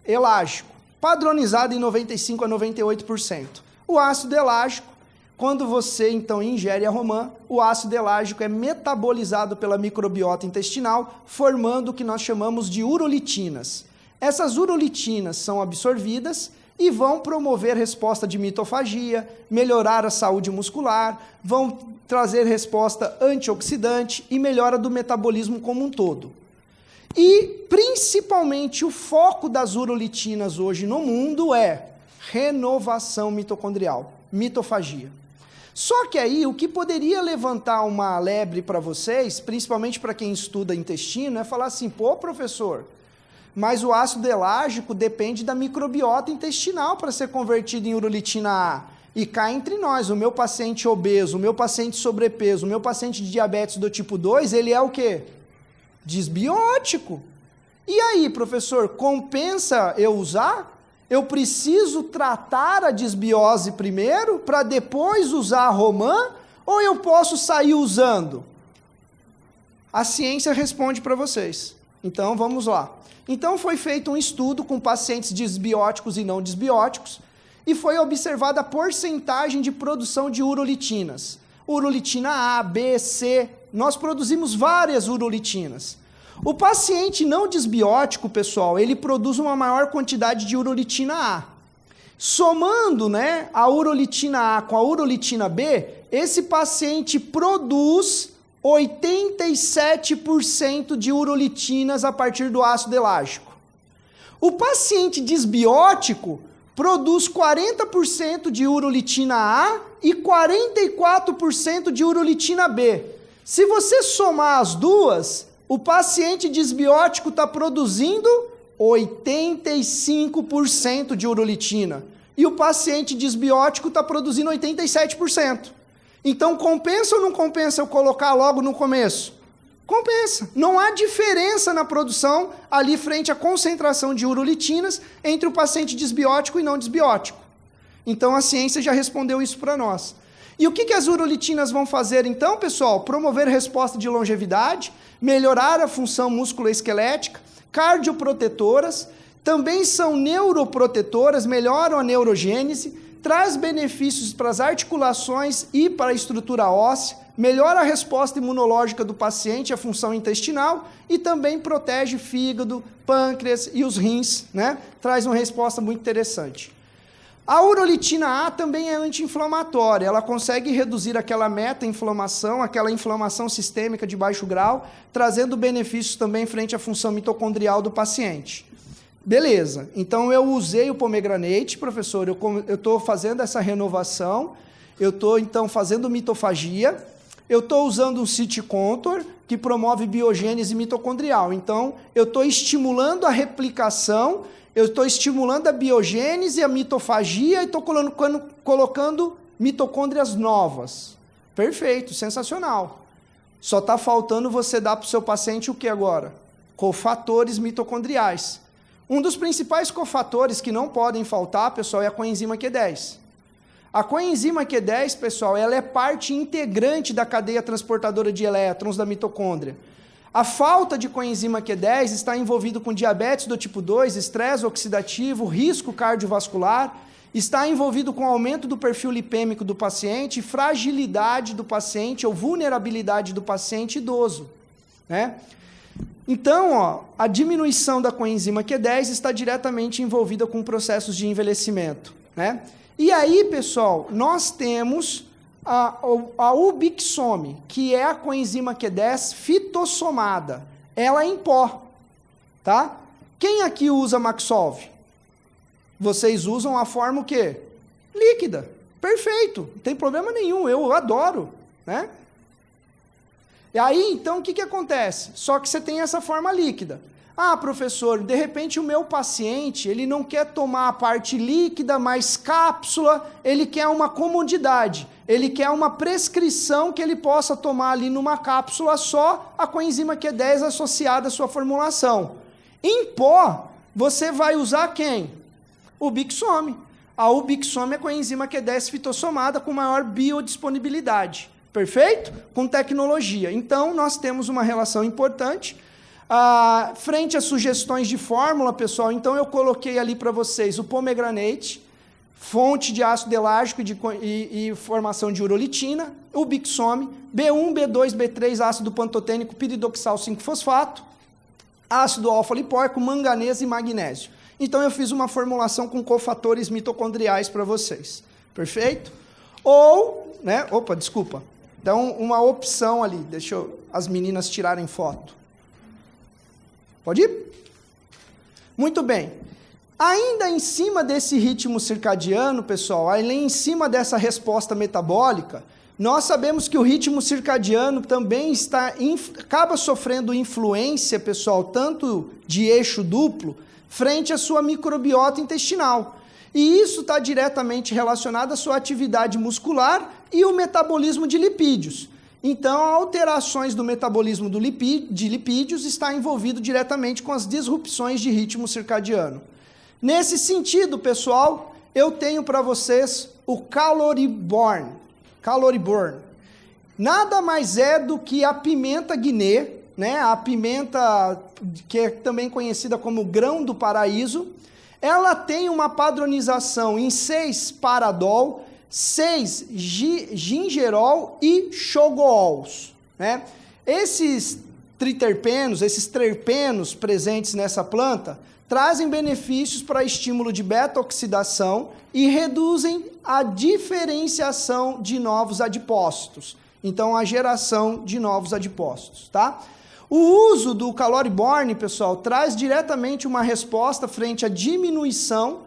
A: elágico, padronizado em 95% a 98%. O ácido elágico, quando você então ingere a romã, o ácido elágico é metabolizado pela microbiota intestinal, formando o que nós chamamos de urolitinas. Essas urolitinas são absorvidas e vão promover resposta de mitofagia, melhorar a saúde muscular, vão trazer resposta antioxidante e melhora do metabolismo como um todo. E, principalmente, o foco das urolitinas hoje no mundo é renovação mitocondrial, mitofagia. Só que aí, o que poderia levantar uma lebre para vocês, principalmente para quem estuda intestino, é falar assim, pô, professor, mas o ácido elágico depende da microbiota intestinal para ser convertido em urolitina A. E cá entre nós, o meu paciente obeso, o meu paciente sobrepeso, o meu paciente de diabetes do tipo 2, ele é o quê? Desbiótico. E aí, professor, compensa eu usar? Eu preciso tratar a desbiose primeiro, para depois usar a Roman? Ou eu posso sair usando? A ciência responde para vocês. Então, vamos lá. Então, foi feito um estudo com pacientes desbióticos e não desbióticos, e foi observada a porcentagem de produção de urolitinas. Urolitina A, B, C, nós produzimos várias urolitinas. O paciente não desbiótico, pessoal, ele produz uma maior quantidade de urolitina A. Somando, né, a urolitina A com a urolitina B, esse paciente produz 87% de urolitinas a partir do ácido elágico. O paciente desbiótico produz 40% de urolitina A e 44% de urolitina B. Se você somar as duas, o paciente desbiótico está produzindo 85% de urolitina e o paciente desbiótico está produzindo 87%. Então, compensa ou não compensa eu colocar logo no começo? Compensa. Não há diferença na produção ali frente à concentração de urolitinas entre o paciente desbiótico e não desbiótico. Então, a ciência já respondeu isso para nós. E o que as urolitinas vão fazer então, pessoal? Promover resposta de longevidade, melhorar a função musculoesquelética, cardioprotetoras, também são neuroprotetoras, melhoram a neurogênese, traz benefícios para as articulações e para a estrutura óssea, melhora a resposta imunológica do paciente, a função intestinal e também protege fígado, pâncreas e os rins, né? Traz uma resposta muito interessante. A urolitina A também é anti-inflamatória, ela consegue reduzir aquela meta-inflamação, aquela inflamação sistêmica de baixo grau, trazendo benefícios também frente à função mitocondrial do paciente. Beleza, então eu usei o pomegranate, professor, eu estou fazendo essa renovação, eu estou então fazendo mitofagia, eu estou usando um Citicontor, que promove biogênese mitocondrial, então eu estou estimulando a replicação, eu estou estimulando a biogênese, a mitofagia e estou colocando mitocôndrias novas. Perfeito, sensacional. Só está faltando você dar para o seu paciente o que agora? Cofatores mitocondriais. Um dos principais cofatores que não podem faltar, pessoal, é a coenzima Q10. A coenzima Q10, pessoal, ela é parte integrante da cadeia transportadora de elétrons da mitocôndria. A falta de coenzima Q10 está envolvido com diabetes do tipo 2, estresse oxidativo, risco cardiovascular, está envolvido com aumento do perfil lipêmico do paciente, fragilidade do paciente ou vulnerabilidade do paciente idoso, né? Então, ó, a diminuição da coenzima Q10 está diretamente envolvida com processos de envelhecimento, né? E aí, pessoal, nós temos a Ubixome, que é a coenzima Q10 fitossomada. Ela é em pó, tá? Quem aqui usa Maxolve? Vocês usam a forma o quê? Líquida. Perfeito, não tem problema nenhum, eu adoro, né? E aí, então, o que acontece? Só que você tem essa forma líquida. Ah, professor, de repente o meu paciente, ele não quer tomar a parte líquida mais cápsula, ele quer uma comodidade, ele quer uma prescrição que ele possa tomar ali numa cápsula só, a coenzima Q10 associada à sua formulação. Em pó, você vai usar quem? O Ubixome. A Ubixome é coenzima Q10 fitossomada com maior biodisponibilidade. Perfeito? Com tecnologia. Então, nós temos uma relação importante. Frente às sugestões de fórmula, pessoal, então eu coloquei ali para vocês o pomegranate, fonte de ácido elágico e formação de urolitina, o Ubixome, B1, B2, B3, ácido pantotênico, piridoxal 5-fosfato, ácido alfa-lipoico, manganês e magnésio. Então eu fiz uma formulação com cofatores mitocondriais para vocês. Perfeito? Ou, né? Opa, desculpa. Então, uma opção ali. Deixa as meninas tirarem foto. Pode ir? Muito bem. Ainda em cima desse ritmo circadiano, pessoal, além em cima dessa resposta metabólica, nós sabemos que o ritmo circadiano também acaba sofrendo influência, pessoal, tanto de eixo duplo, frente à sua microbiota intestinal. E isso está diretamente relacionado à sua atividade muscular e o metabolismo de lipídios. Então, alterações do metabolismo de lipídios está envolvido diretamente com as disrupções de ritmo circadiano. Nesse sentido, pessoal, eu tenho para vocês o Calorie-Burn. Nada mais é do que a pimenta guinê, né? A pimenta que é também conhecida como grão do paraíso. Ela tem uma padronização em 6-paradol, 6-gingerol e chogols, né? Esses triterpenos, esses terpenos presentes nessa planta, trazem benefícios para estímulo de beta-oxidação e reduzem a diferenciação de novos adipócitos. Então, a geração de novos adipócitos, tá? O uso do Calorie-Burn, pessoal, traz diretamente uma resposta frente à diminuição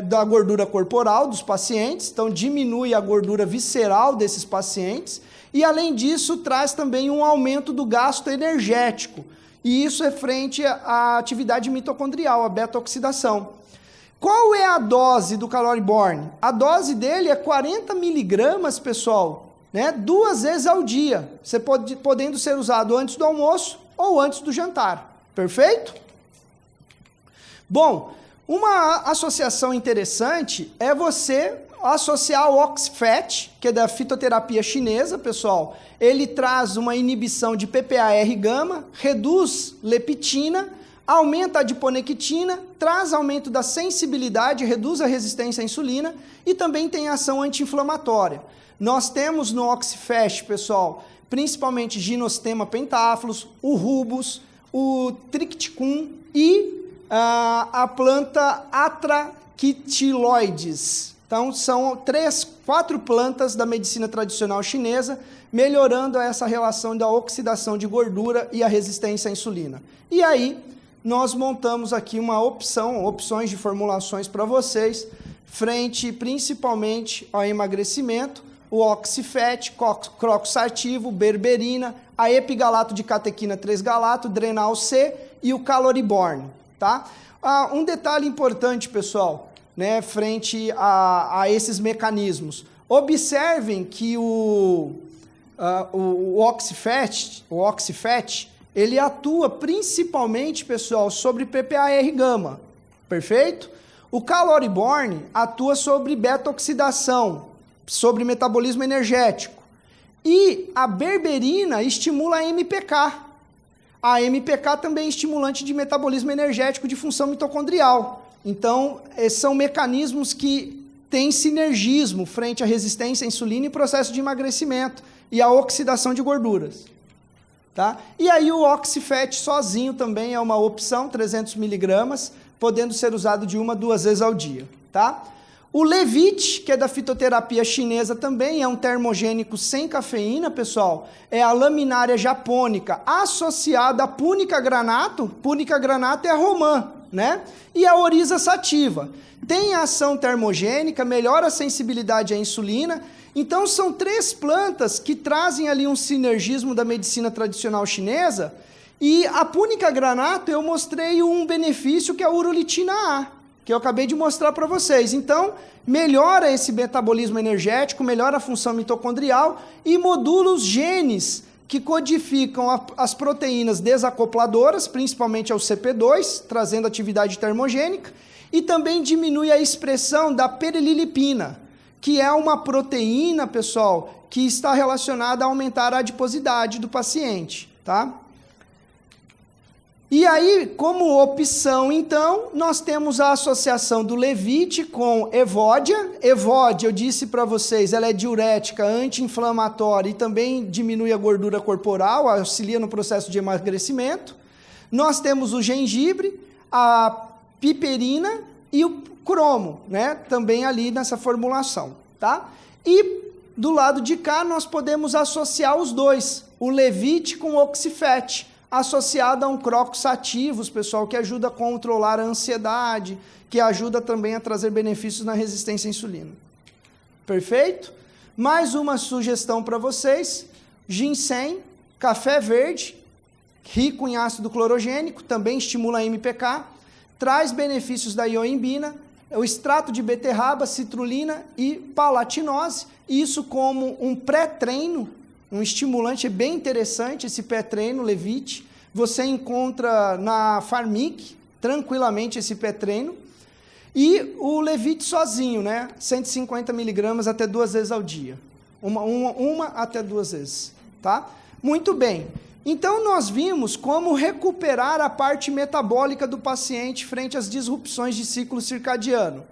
A: da gordura corporal dos pacientes, então diminui a gordura visceral desses pacientes, e além disso, traz também um aumento do gasto energético. E isso é frente à atividade mitocondrial, a beta-oxidação. Qual é a dose do Calorie-Burn? A dose dele é 40 miligramas, pessoal, né? 2 vezes ao dia, podendo ser usado antes do almoço ou antes do jantar. Perfeito? Bom, uma associação interessante é você associar o OxyFat, que é da fitoterapia chinesa, pessoal. Ele traz uma inibição de PPAR-gama, reduz leptina, aumenta a adiponectina, traz aumento da sensibilidade, reduz a resistência à insulina e também tem ação anti-inflamatória. Nós temos no OxyFat, pessoal, principalmente Gynostema pentáfilos, o rubus, o triticum e a planta Atractyloides. Então, são 4 plantas da medicina tradicional chinesa, melhorando essa relação da oxidação de gordura e a resistência à insulina. E aí, nós montamos aqui opções de formulações para vocês, frente principalmente ao emagrecimento, o OxyFat, croxartivo, berberina, a epigalato de catequina 3-galato, Drenal C e o Calorie-Burn, tá? Um detalhe importante, pessoal, né, frente a esses mecanismos. Observem que o OxyFat, ele atua principalmente, pessoal, sobre PPAR-gama, perfeito? O Calorie-Burn atua sobre beta-oxidação, sobre metabolismo energético. E a berberina estimula a MPK. A MPK também é estimulante de metabolismo energético de função mitocondrial. Então, são mecanismos que têm sinergismo frente à resistência à insulina e processo de emagrecimento e à oxidação de gorduras. Tá? E aí o OxyFat sozinho também é uma opção, 300 miligramas, podendo ser usado de 1 a 2 vezes ao dia. Tá? O Levit, que é da fitoterapia chinesa também, é um termogênico sem cafeína, pessoal. É a laminária japônica associada a Punica granato. Punica granato é a romã, né? E a Oryza sativa. Tem ação termogênica, melhora a sensibilidade à insulina. Então, são 3 plantas que trazem ali um sinergismo da medicina tradicional chinesa. E a Punica granato, eu mostrei um benefício que é a urolitina A, que eu acabei de mostrar para vocês. Então, melhora esse metabolismo energético, melhora a função mitocondrial e modula os genes que codificam as proteínas desacopladoras, principalmente ao CP2, trazendo atividade termogênica, e também diminui a expressão da perililipina, que é uma proteína, pessoal, que está relacionada a aumentar a adiposidade do paciente, tá? E aí, como opção, então, nós temos a associação do Levit com Evodia. Evodia, eu disse para vocês, ela é diurética, anti-inflamatória e também diminui a gordura corporal, auxilia no processo de emagrecimento. Nós temos o gengibre, a piperina e o cromo, né? Também ali nessa formulação, tá? E do lado de cá nós podemos associar os dois, o levite com o oxifet, associado a um Crocus sativus, pessoal, que ajuda a controlar a ansiedade, que ajuda também a trazer benefícios na resistência à insulina. Perfeito? Mais uma sugestão para vocês, ginseng, café verde, rico em ácido clorogênico, também estimula a MPK, traz benefícios da ioimbina, o extrato de beterraba, citrulina e palatinose, isso como um pré-treino, um estimulante bem interessante, esse pré-treino, levite, você encontra na Farmic, tranquilamente esse pré-treino, e o levite sozinho, né? 150 miligramas até 2 vezes ao dia, uma até 2 vezes, tá? Muito bem. Então, nós vimos como recuperar a parte metabólica do paciente frente às disrupções de ciclo circadiano.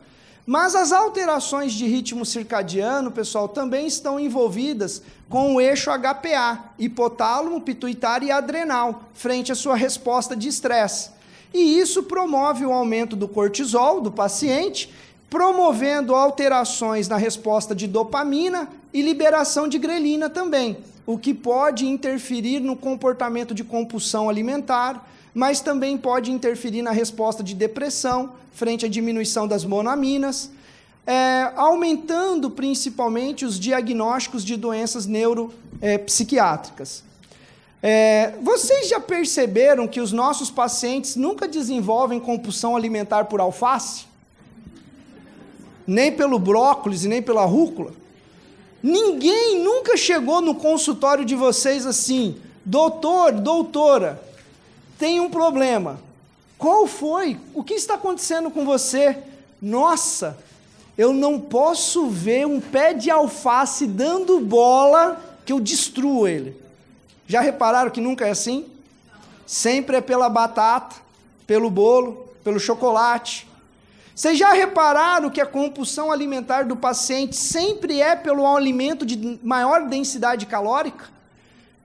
A: Mas as alterações de ritmo circadiano, pessoal, também estão envolvidas com o eixo HPA, hipotálamo, pituitário e adrenal, frente à sua resposta de estresse. E isso promove o aumento do cortisol do paciente, promovendo alterações na resposta de dopamina e liberação de grelina também, o que pode interferir no comportamento de compulsão alimentar, mas também pode interferir na resposta de depressão, frente à diminuição das monoaminas, aumentando principalmente os diagnósticos de doenças neuropsiquiátricas. Vocês já perceberam que os nossos pacientes nunca desenvolvem compulsão alimentar por alface? Nem pelo brócolis e nem pela rúcula? Ninguém nunca chegou no consultório de vocês assim, doutor, doutora, tem um problema. Qual foi? O que está acontecendo com você? Nossa, eu não posso ver um pé de alface dando bola que eu destruo ele. Já repararam que nunca é assim? Sempre é pela batata, pelo bolo, pelo chocolate. Vocês já repararam que a compulsão alimentar do paciente sempre é pelo alimento de maior densidade calórica?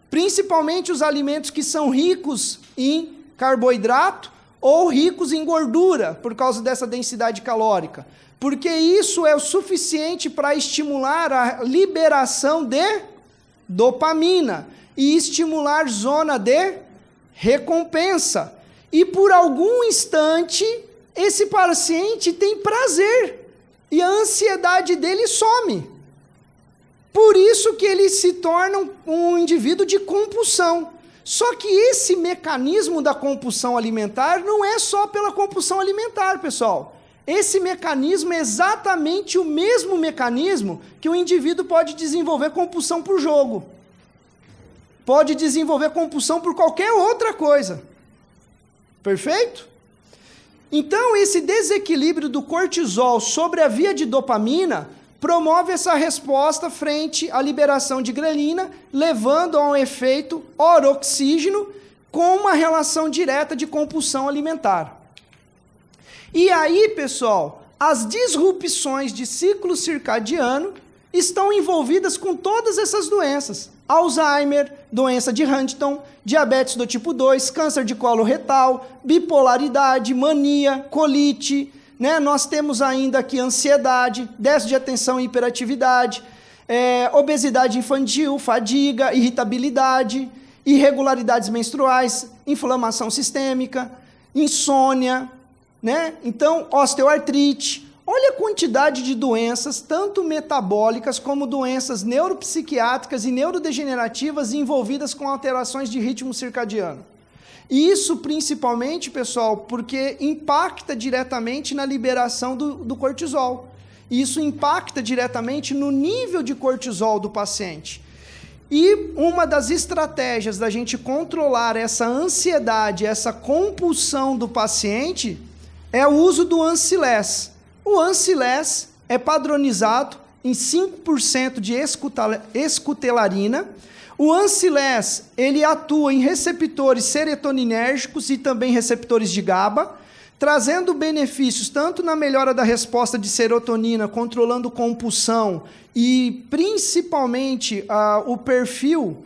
A: Principalmente os alimentos que são ricos em carboidrato ou ricos em gordura, por causa dessa densidade calórica. Porque isso é o suficiente para estimular a liberação de dopamina e estimular zona de recompensa. E por algum instante, esse paciente tem prazer e a ansiedade dele some. Por isso que ele se torna um indivíduo de compulsão. Só que esse mecanismo da compulsão alimentar não é só pela compulsão alimentar, pessoal. Esse mecanismo é exatamente o mesmo mecanismo que o indivíduo pode desenvolver compulsão por jogo. Pode desenvolver compulsão por qualquer outra coisa. Perfeito? Então, esse desequilíbrio do cortisol sobre a via de dopamina promove essa resposta frente à liberação de grelina, levando a um efeito oroxígeno com uma relação direta de compulsão alimentar. E aí, pessoal, as disrupções de ciclo circadiano estão envolvidas com todas essas doenças. Alzheimer, doença de Huntington, diabetes do tipo 2, câncer de colo retal, bipolaridade, mania, colite, né? Nós temos ainda aqui ansiedade, déficit de atenção e hiperatividade, obesidade infantil, fadiga, irritabilidade, irregularidades menstruais, inflamação sistêmica, insônia, né? Então, osteoartrite. Olha a quantidade de doenças, tanto metabólicas como doenças neuropsiquiátricas e neurodegenerativas envolvidas com alterações de ritmo circadiano. E isso principalmente, pessoal, porque impacta diretamente na liberação do cortisol. Isso impacta diretamente no nível de cortisol do paciente. E uma das estratégias da gente controlar essa ansiedade, essa compulsão do paciente, é o uso do Ancilez. O Ancilez é padronizado em 5% de escutelarina. O Ancilez, ele atua em receptores serotoninérgicos e também receptores de GABA, trazendo benefícios tanto na melhora da resposta de serotonina, controlando compulsão e principalmente o perfil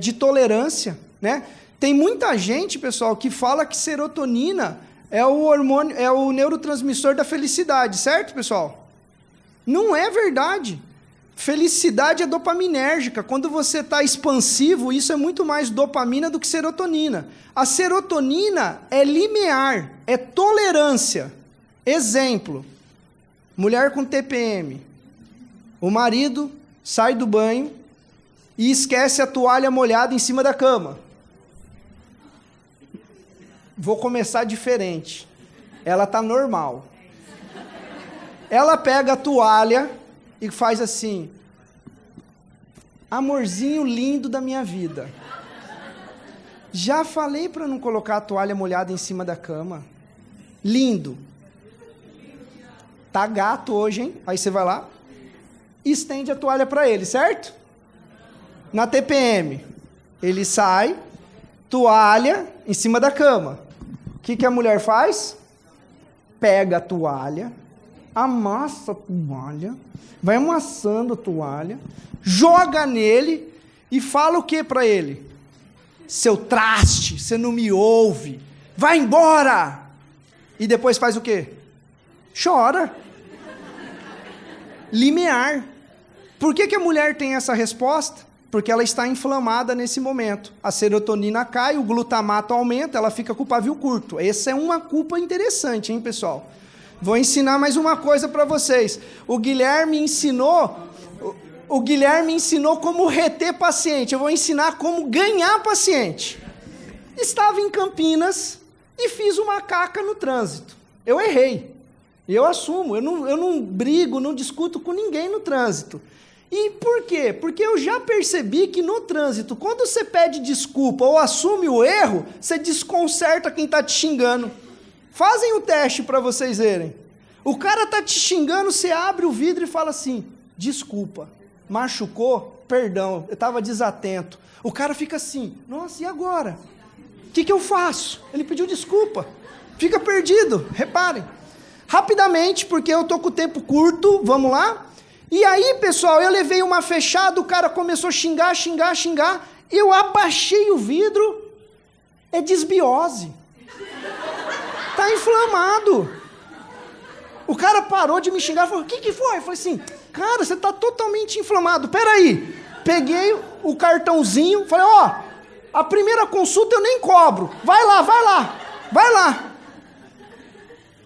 A: de tolerância, né? Tem muita gente, pessoal, que fala que serotonina é o hormônio, é o neurotransmissor da felicidade, certo, pessoal? Não é verdade. Felicidade é dopaminérgica. Quando você está expansivo, isso é muito mais dopamina do que serotonina. A serotonina é limiar, é tolerância. Exemplo, mulher com TPM. O marido sai do banho e esquece a toalha molhada em cima da cama. Vou começar diferente. Ela está normal. Ela pega a toalha e faz assim: amorzinho lindo da minha vida. Já falei para não colocar a toalha molhada em cima da cama. Lindo. Tá gato hoje, hein? Aí você vai lá, estende a toalha para ele, certo? Na TPM, ele sai, toalha em cima da cama. O que a mulher faz? Pega a toalha, amassa a toalha, vai amassando a toalha, joga nele e fala o que para ele? Seu traste, você não me ouve, vai embora! E depois faz o quê? Chora. Limiar. Por que a mulher tem essa resposta? Porque ela está inflamada nesse momento. A serotonina cai, o glutamato aumenta, ela fica com o pavio curto. Essa é uma culpa interessante, hein, pessoal? Vou ensinar mais uma coisa para vocês. O Guilherme ensinou como reter paciente. Eu vou ensinar como ganhar paciente. Estava em Campinas e fiz uma caca no trânsito. Eu errei. Eu assumo. Eu não brigo, não discuto com ninguém no trânsito. E por quê? Porque eu já percebi que no trânsito, quando você pede desculpa ou assume o erro, você desconcerta quem está te xingando. Fazem o teste para vocês verem. O cara está te xingando, você abre o vidro e fala assim: desculpa, machucou? Perdão, eu estava desatento. O cara fica assim: nossa, e agora? O que eu faço? Ele pediu desculpa. Fica perdido, reparem. Rapidamente, porque eu estou com o tempo curto, vamos lá? E aí, pessoal, eu levei uma fechada, o cara começou a xingar, eu abaixei o vidro, é desbiose. Tá inflamado. O cara parou de me xingar, falou: o que foi? Eu falei assim: cara, você tá totalmente inflamado, peraí. Peguei o cartãozinho, falei: a primeira consulta eu nem cobro, vai lá.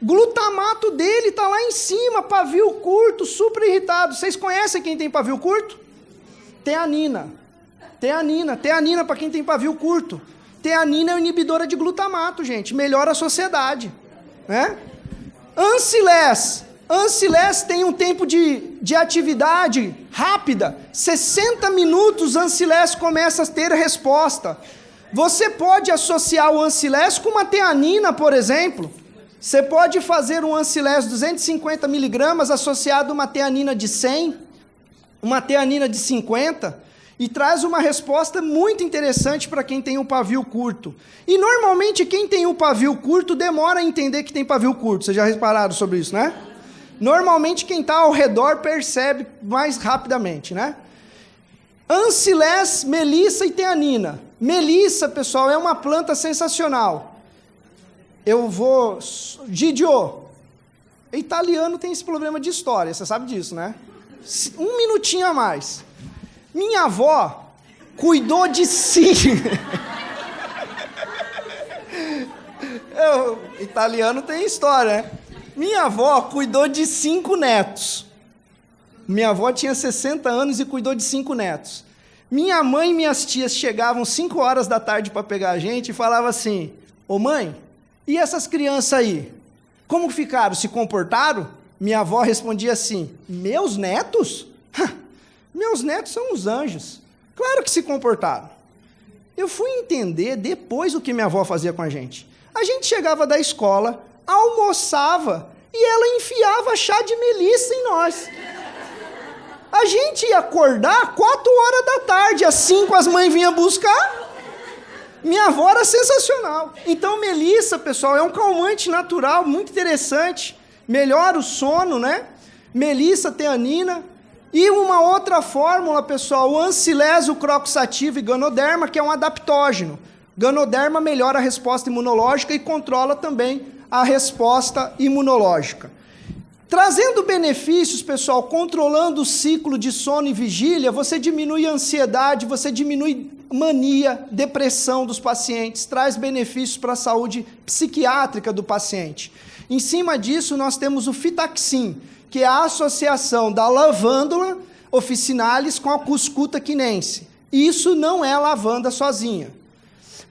A: Glutamato dele está lá em cima, pavio curto, super irritado. Vocês conhecem quem tem pavio curto? Teanina para quem tem pavio curto. Teanina é inibidora de glutamato, gente, melhora a sociedade, né? Ancilés tem um tempo de atividade rápida, 60 minutos Ancilés começa a ter resposta. Você pode associar o Ancilés com uma teanina, por exemplo. Você pode fazer um Ancilés 250 miligramas associado a uma teanina de 100, uma teanina de 50, e traz uma resposta muito interessante para quem tem um pavio curto. E normalmente quem tem um pavio curto demora a entender que tem pavio curto. Vocês já repararam sobre isso, né? Normalmente quem está ao redor percebe mais rapidamente, né? Ancilés, melissa e teanina. Melissa, pessoal, é uma planta sensacional. Gidio, italiano tem esse problema de história, você sabe disso, né? Um minutinho a mais. Minha avó cuidou de 5... Italiano tem história, né? Minha avó cuidou de 5 netos. Minha avó tinha 60 anos e cuidou de 5 netos. Minha mãe e minhas tias chegavam 5 horas da tarde para pegar a gente e falavam assim: ô mãe, e essas crianças aí? Como ficaram? Se comportaram? Minha avó respondia assim: meus netos? Meus netos são uns anjos. Claro que se comportaram. Eu fui entender depois o que minha avó fazia com a gente. A gente chegava da escola, almoçava e ela enfiava chá de melissa em nós. A gente ia acordar 4 horas da tarde, às 5 as mães vinham buscar. Minha avó era sensacional. Então, melissa, pessoal, é um calmante natural muito interessante. Melhora o sono, né? Melissa, teanina. E uma outra fórmula, pessoal, o Ancilés, o croxativa e Ganoderma, que é um adaptógeno. Ganoderma melhora a resposta imunológica e controla também a resposta imunológica. Trazendo benefícios, pessoal, controlando o ciclo de sono e vigília, você diminui a ansiedade, você diminui mania, depressão dos pacientes, traz benefícios para a saúde psiquiátrica do paciente. Em cima disso, nós temos o Fitaxin, que é a associação da lavândula officinalis com a Cuscuta quinense. Isso não é lavanda sozinha.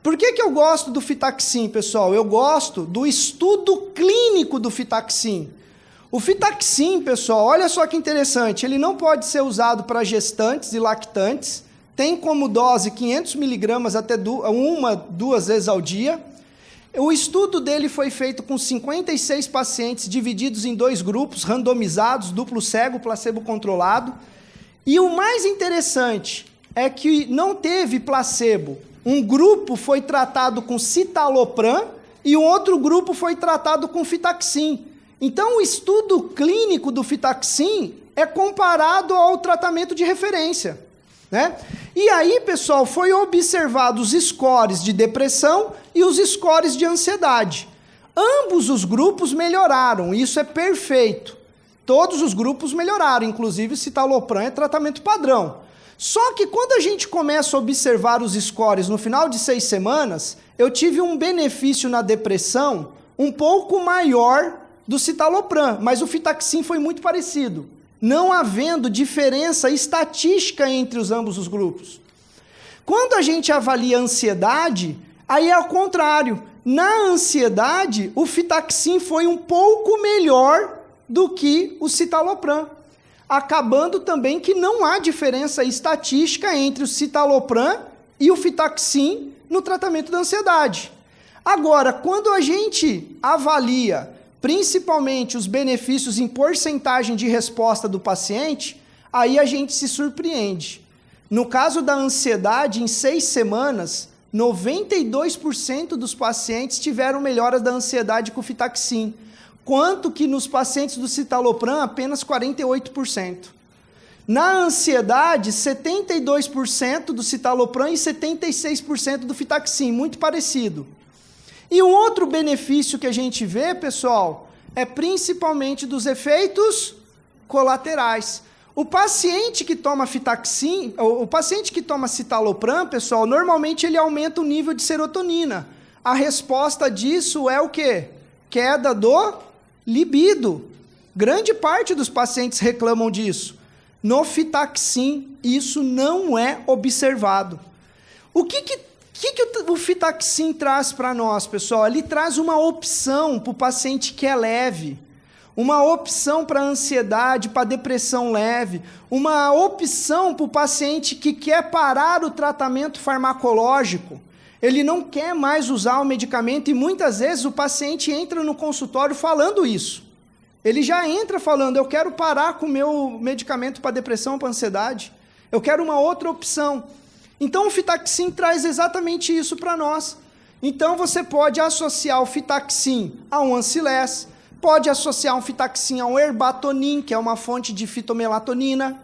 A: Por que eu gosto do Fitaxin, pessoal? Eu gosto do estudo clínico do Fitaxin. O Fitaxin, pessoal, olha só que interessante, ele não pode ser usado para gestantes e lactantes, tem como dose 500 miligramas até 2 vezes ao dia. O estudo dele foi feito com 56 pacientes divididos em 2 grupos, randomizados, duplo cego, placebo controlado. E o mais interessante é que não teve placebo. Um grupo foi tratado com citalopram e o outro grupo foi tratado com Fitaxin. Então, o estudo clínico do Fitaxin é comparado ao tratamento de referência, né? E aí, pessoal, foi observado os scores de depressão e os scores de ansiedade. Ambos os grupos melhoraram, isso é perfeito. Todos os grupos melhoraram, inclusive o citalopram é tratamento padrão. Só que quando a gente começa a observar os scores no final de 6 semanas, eu tive um benefício na depressão um pouco maior do citalopram, mas o Fitaxin foi muito parecido, não havendo diferença estatística entre ambos os grupos. Quando a gente avalia a ansiedade, aí é ao contrário. Na ansiedade, o Fitaxin foi um pouco melhor do que o citalopram, acabando também que não há diferença estatística entre o citalopram e o Fitaxin no tratamento da ansiedade. Agora, quando a gente avalia principalmente os benefícios em porcentagem de resposta do paciente, aí a gente se surpreende. No caso da ansiedade, em 6 semanas, 92% dos pacientes tiveram melhoras da ansiedade com o Fitaxin, quanto que nos pacientes do citalopram, apenas 48%. Na ansiedade, 72% do citalopram e 76% do Fitaxin, muito parecido. E um outro benefício que a gente vê, pessoal, é principalmente dos efeitos colaterais. O paciente que toma Fitaxin, o paciente que toma citalopram, pessoal, normalmente ele aumenta o nível de serotonina. A resposta disso é o quê? Queda do libido. Grande parte dos pacientes reclamam disso. No Fitaxin, isso não é observado. O que o Fitaxin traz para nós, pessoal? Ele traz uma opção para o paciente que é leve, uma opção para ansiedade, para depressão leve, uma opção para o paciente que quer parar o tratamento farmacológico. Ele não quer mais usar o medicamento e muitas vezes o paciente entra no consultório falando isso. Ele já entra falando, eu quero parar com o meu medicamento para depressão, para ansiedade. Eu quero uma outra opção. Então o Fitaxin traz exatamente isso para nós. Então você pode associar o Fitaxin a um Ancilés, pode associar um Fitaxin a um Herbatonin, que é uma fonte de fitomelatonina,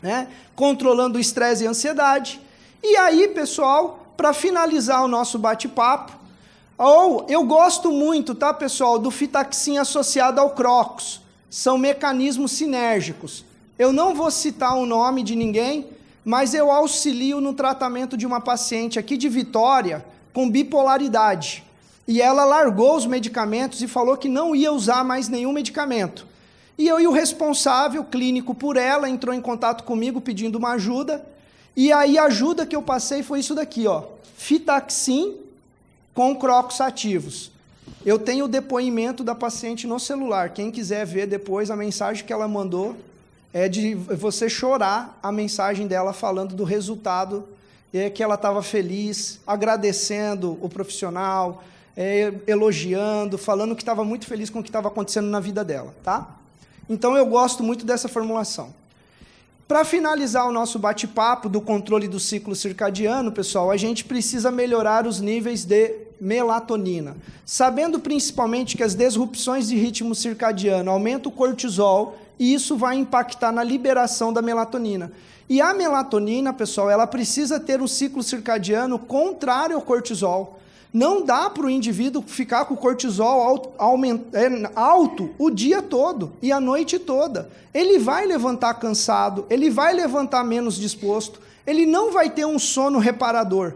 A: né, controlando o estresse e a ansiedade. E aí, pessoal, para finalizar o nosso bate-papo, eu gosto muito, tá, pessoal, do Fitaxin associado ao Crocus. São mecanismos sinérgicos. Eu não vou citar o nome de ninguém, mas eu auxilio no tratamento de uma paciente aqui de Vitória com bipolaridade. E ela largou os medicamentos e falou que não ia usar mais nenhum medicamento. E o responsável clínico por ela entrou em contato comigo pedindo uma ajuda. E aí a ajuda que eu passei foi isso daqui, ó, Fitaxin com Crocus ativos. Eu tenho o depoimento da paciente no celular. Quem quiser ver depois a mensagem que ela mandou, é de você chorar a mensagem dela falando do resultado, que ela estava feliz, agradecendo o profissional, elogiando, falando que estava muito feliz com o que estava acontecendo na vida dela, tá? Então eu gosto muito dessa formulação. Para finalizar o nosso bate-papo do controle do ciclo circadiano, pessoal, a gente precisa melhorar os níveis de melatonina. Sabendo principalmente que as disrupções de ritmo circadiano aumentam o cortisol, e isso vai impactar na liberação da melatonina. E a melatonina, pessoal, ela precisa ter um ciclo circadiano contrário ao cortisol. Não dá para o indivíduo ficar com o cortisol alto o dia todo e a noite toda. Ele vai levantar cansado, ele vai levantar menos disposto, ele não vai ter um sono reparador.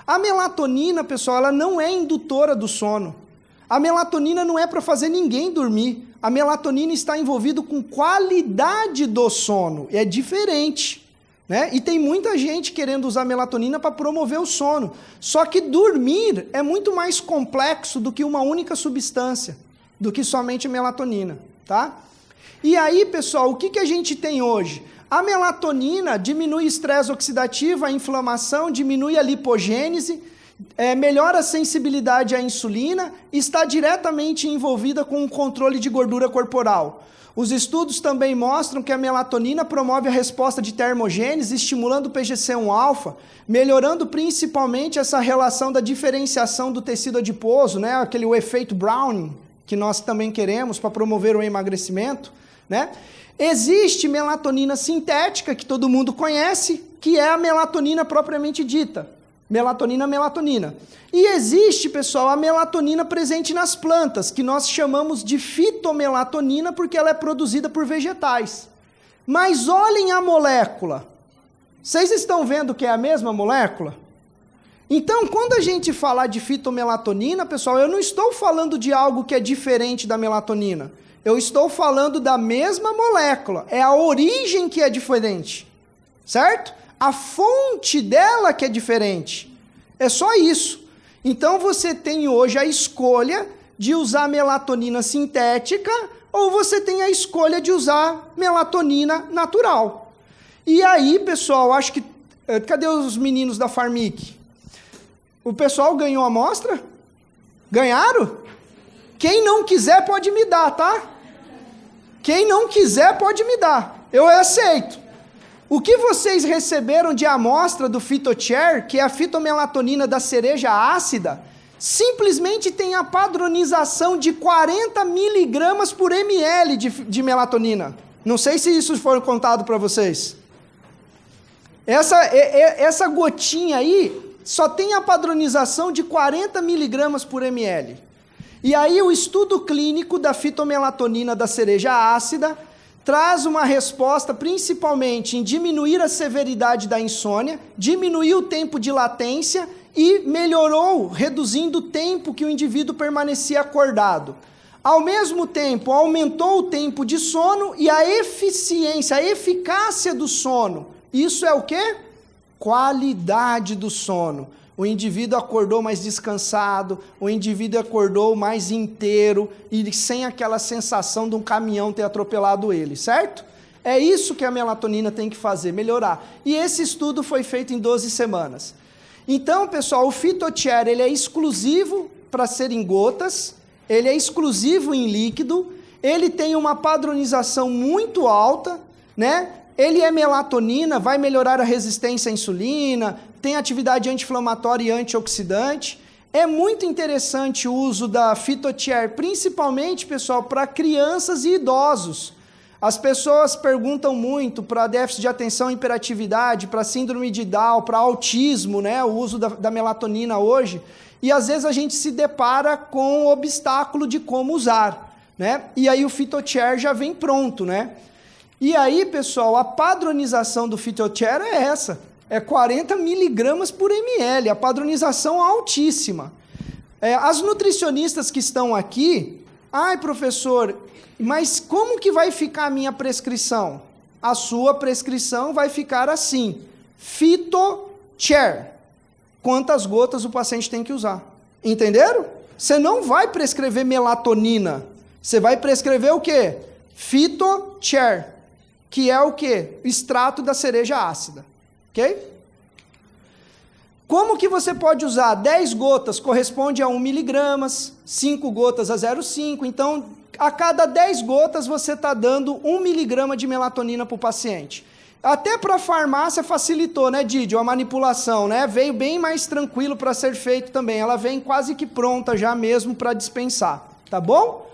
A: A melatonina, pessoal, ela não é indutora do sono. A melatonina não é para fazer ninguém dormir. A melatonina está envolvida com qualidade do sono. É diferente. Né? E tem muita gente querendo usar melatonina para promover o sono. Só que dormir é muito mais complexo do que uma única substância, do que somente melatonina. Tá? E aí, pessoal, o que a gente tem hoje? A melatonina diminui o estresse oxidativo, a inflamação, diminui a lipogênese, melhora a sensibilidade à insulina e está diretamente envolvida com o controle de gordura corporal. Os estudos também mostram que a melatonina promove a resposta de termogênese, estimulando o PGC1-alfa, melhorando principalmente essa relação da diferenciação do tecido adiposo, né? O efeito Browning, que nós também queremos para promover o emagrecimento. Né? Existe melatonina sintética, que todo mundo conhece, que é a melatonina propriamente dita. Melatonina. E existe, pessoal, a melatonina presente nas plantas, que nós chamamos de fitomelatonina, porque ela é produzida por vegetais. Mas olhem a molécula. Vocês estão vendo que é a mesma molécula? Então, quando a gente falar de fitomelatonina, pessoal, eu não estou falando de algo que é diferente da melatonina. Eu estou falando da mesma molécula. É a origem que é diferente. Certo? A fonte dela que é diferente. É só isso. Então você tem hoje a escolha de usar melatonina sintética ou você tem a escolha de usar melatonina natural. E aí, pessoal, acho que... Cadê os meninos da Farmic? O pessoal ganhou a amostra? Ganharam? Quem não quiser pode me dar, tá? Quem não quiser pode me dar. Eu aceito. O que vocês receberam de amostra do PhytoChar, que é a fitomelatonina da cereja ácida, simplesmente tem a padronização de 40 miligramas por ml de melatonina. Não sei se isso foi contado para vocês. Essa gotinha aí só tem a padronização de 40 miligramas por ml. E aí o estudo clínico da fitomelatonina da cereja ácida traz uma resposta principalmente em diminuir a severidade da insônia, diminuir o tempo de latência e melhorou, reduzindo o tempo que o indivíduo permanecia acordado. Ao mesmo tempo, aumentou o tempo de sono e a eficiência, a eficácia do sono. Isso é o quê? Qualidade do sono. O indivíduo acordou mais descansado, o indivíduo acordou mais inteiro e sem aquela sensação de um caminhão ter atropelado ele, certo? É isso que a melatonina tem que fazer, melhorar. E esse estudo foi feito em 12 semanas. Então, pessoal, o PhytoChar, ele é exclusivo para ser em gotas, ele é exclusivo em líquido, ele tem uma padronização muito alta, né? Ele é melatonina, vai melhorar a resistência à insulina, tem atividade anti-inflamatória e antioxidante. É muito interessante o uso da PhytoChar, principalmente, pessoal, para crianças e idosos. As pessoas perguntam muito para déficit de atenção e hiperatividade, para síndrome de Down, para autismo, né, o uso da melatonina hoje, e às vezes a gente se depara com o obstáculo de como usar, né? E aí o PhytoChar já vem pronto, né? E aí, pessoal, a padronização do PhytoChar é essa, é 40 miligramas por ml, a padronização altíssima. As nutricionistas que estão aqui, ai, professor, mas como que vai ficar a minha prescrição? A sua prescrição vai ficar assim, PhytoChar. Quantas gotas o paciente tem que usar? Entenderam? Você não vai prescrever melatonina, você vai prescrever o quê? PhytoChar, que é o quê? Extrato da cereja ácida, ok? Como que você pode usar? 10 gotas corresponde a 1 miligramas, 5 gotas a 0,5, então a cada 10 gotas você está dando 1 miligrama de melatonina para o paciente. Até para a farmácia facilitou, né, Didio, a manipulação, né? Veio bem mais tranquilo para ser feito também, ela vem quase que pronta já mesmo para dispensar, tá bom?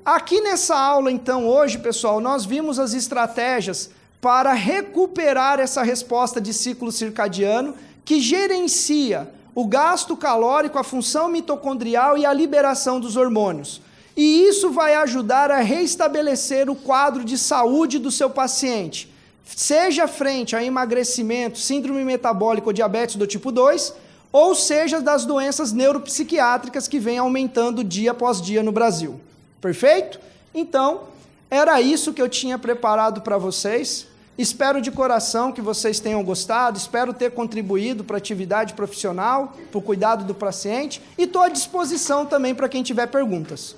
A: Aqui nessa aula, então, hoje, pessoal, nós vimos as estratégias para recuperar essa resposta de ciclo circadiano que gerencia o gasto calórico, a função mitocondrial e a liberação dos hormônios. E isso vai ajudar a restabelecer o quadro de saúde do seu paciente, seja frente a emagrecimento, síndrome metabólica ou diabetes do tipo 2, ou seja das doenças neuropsiquiátricas que vêm aumentando dia após dia no Brasil. Perfeito? Então, era isso que eu tinha preparado para vocês. Espero de coração que vocês tenham gostado, espero ter contribuído para a atividade profissional, para o cuidado do paciente, e estou à disposição também para quem tiver perguntas.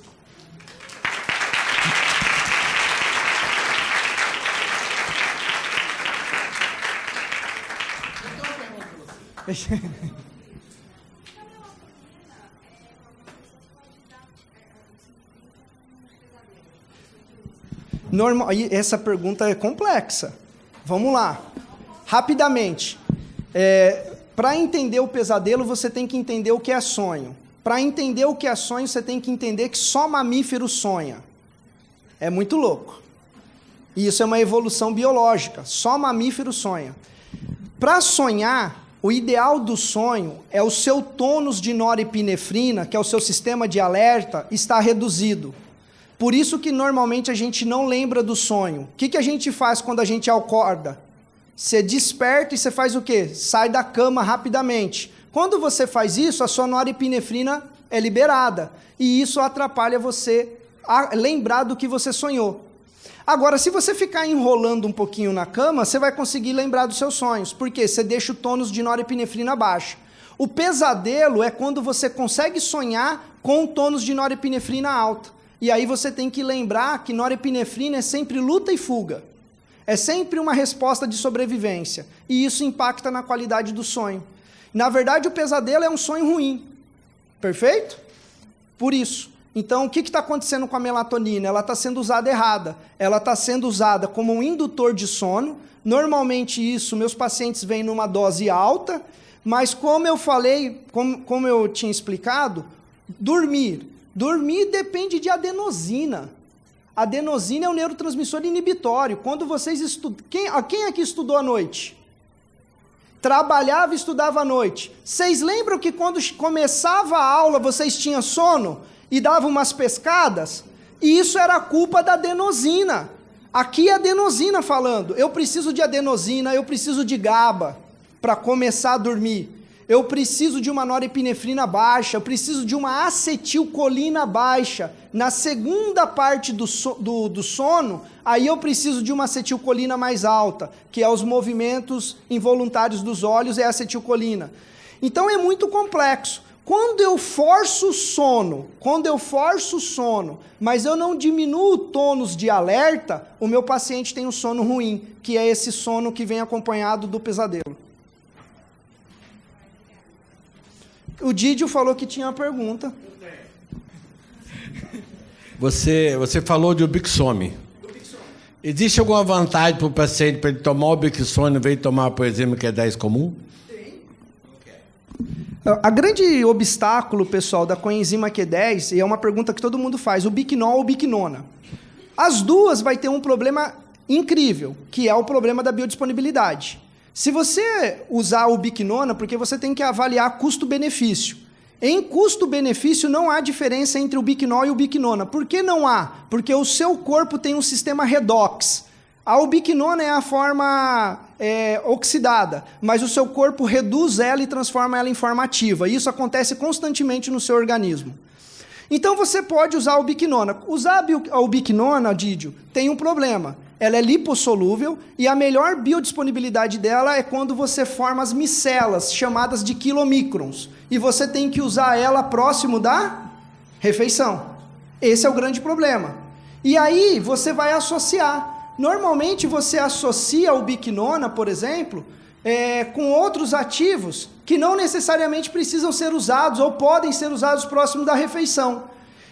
A: Normal, essa pergunta é complexa. Vamos lá. Rapidamente. Para entender o pesadelo, você tem que entender o que é sonho. Para entender o que é sonho, você tem que entender que só mamífero sonha. É muito louco. E isso é uma evolução biológica. Só mamífero sonha. Para sonhar, o ideal do sonho é o seu tônus de norepinefrina, que é o seu sistema de alerta, está reduzido. Por isso que normalmente a gente não lembra do sonho. O que a gente faz quando a gente acorda? Você desperta e você faz o quê? Sai da cama rapidamente. Quando você faz isso, a sua norepinefrina é liberada. E isso atrapalha você a lembrar do que você sonhou. Agora, se você ficar enrolando um pouquinho na cama, você vai conseguir lembrar dos seus sonhos. Por quê? Você deixa o tônus de norepinefrina baixo. O pesadelo é quando você consegue sonhar com o tônus de norepinefrina alto. E aí você tem que lembrar que norepinefrina é sempre luta e fuga. É sempre uma resposta de sobrevivência. E isso impacta na qualidade do sonho. Na verdade, o pesadelo é um sonho ruim. Perfeito? Por isso. Então, o que está acontecendo com a melatonina? Ela está sendo usada errada. Ela está sendo usada como um indutor de sono. Normalmente isso, meus pacientes vêm numa dose alta, mas como eu falei, como eu tinha explicado, dormir depende de adenosina. Adenosina é um neurotransmissor inibitório. Quando vocês estudam... Quem aqui estudou à noite? Trabalhava e estudava à noite. Vocês lembram que quando começava a aula vocês tinham sono? E dava umas pescadas, e isso era culpa da adenosina. Aqui é a adenosina falando, eu preciso de adenosina, eu preciso de GABA para começar a dormir. Eu preciso de uma norepinefrina baixa, eu preciso de uma acetilcolina baixa. Na segunda parte do sono, aí eu preciso de uma acetilcolina mais alta, que é os movimentos involuntários dos olhos, é a acetilcolina. Então é muito complexo. Quando eu forço o sono, mas eu não diminuo o tônus de alerta, o meu paciente tem um sono ruim, que é esse sono que vem acompanhado do pesadelo. O Didio falou que tinha uma pergunta.
B: Você falou de Ubixome. Existe alguma vantagem para o paciente para ele tomar o Ubixome em vez de tomar, por exemplo, que é 10 comum?
A: A grande obstáculo, pessoal, da coenzima Q10, e é uma pergunta que todo mundo faz, o Biquinol ou Biquinona. As duas vai ter um problema incrível, que é o problema da biodisponibilidade. Se você usar o Biquinona, porque você tem que avaliar custo-benefício. Em custo-benefício não há diferença entre o Biquinol e o Biquinona. Por que não há? Porque o seu corpo tem um sistema redox. A ubiquinona é a forma oxidada, mas o seu corpo reduz ela e transforma ela em forma ativa. Isso acontece constantemente no seu organismo. Então você pode usar a ubiquinona. Usar a ubiquinona, Didio, tem um problema. Ela é lipossolúvel e a melhor biodisponibilidade dela é quando você forma as micelas, chamadas de quilomicrons. E você tem que usar ela próximo da refeição. Esse é o grande problema. E aí você vai associar. Normalmente você associa o biquinona, por exemplo, com outros ativos que não necessariamente precisam ser usados ou podem ser usados próximo da refeição.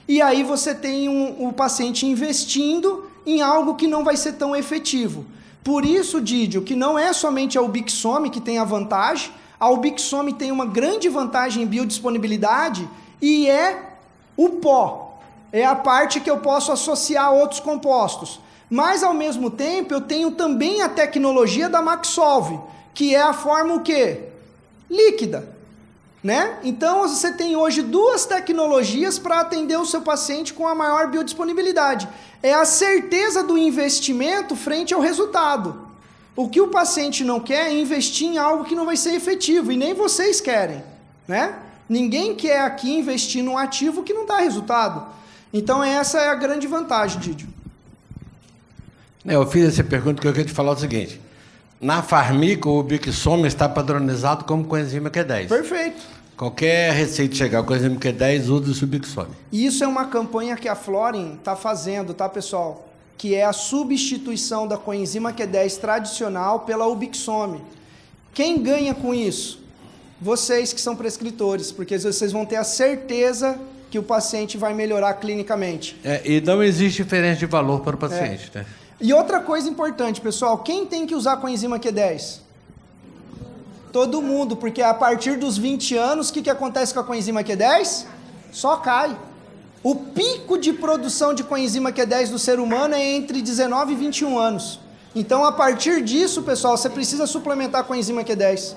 A: E aí você tem o paciente investindo em algo que não vai ser tão efetivo. Por isso, Didio, que não é somente a Ubixome que tem a vantagem, a Ubixome tem uma grande vantagem em biodisponibilidade e é o pó. É a parte que eu posso associar a outros compostos. Mas, ao mesmo tempo, eu tenho também a tecnologia da Maxolve, que é a forma o quê? Líquida. né? Então você tem hoje 2 tecnologias para atender o seu paciente com a maior biodisponibilidade. É a certeza do investimento frente ao resultado. O que o paciente não quer é investir em algo que não vai ser efetivo, e nem vocês querem, né? Ninguém quer aqui investir num ativo que não dá resultado. Então essa é a grande vantagem, Didio.
B: Eu fiz essa pergunta porque eu queria te falar o seguinte. Na Farmica, o Bixome está padronizado como coenzima Q10.
A: Perfeito.
B: Qualquer receita chegar com coenzima Q10, usa o Bixome.
A: Isso é uma campanha que a Florin está fazendo, tá, pessoal? Que é a substituição da coenzima Q10 tradicional pela Ubixome. Quem ganha com isso? Vocês que são prescritores, porque vocês vão ter a certeza que o paciente vai melhorar clinicamente.
B: E não existe diferença de valor para o paciente, né?
A: E outra coisa importante, pessoal, quem tem que usar coenzima Q10? Todo mundo, porque a partir dos 20 anos, o que acontece com a coenzima Q10? Só cai. O pico de produção de coenzima Q10 do ser humano é entre 19 e 21 anos. Então, a partir disso, pessoal, você precisa suplementar a coenzima Q10.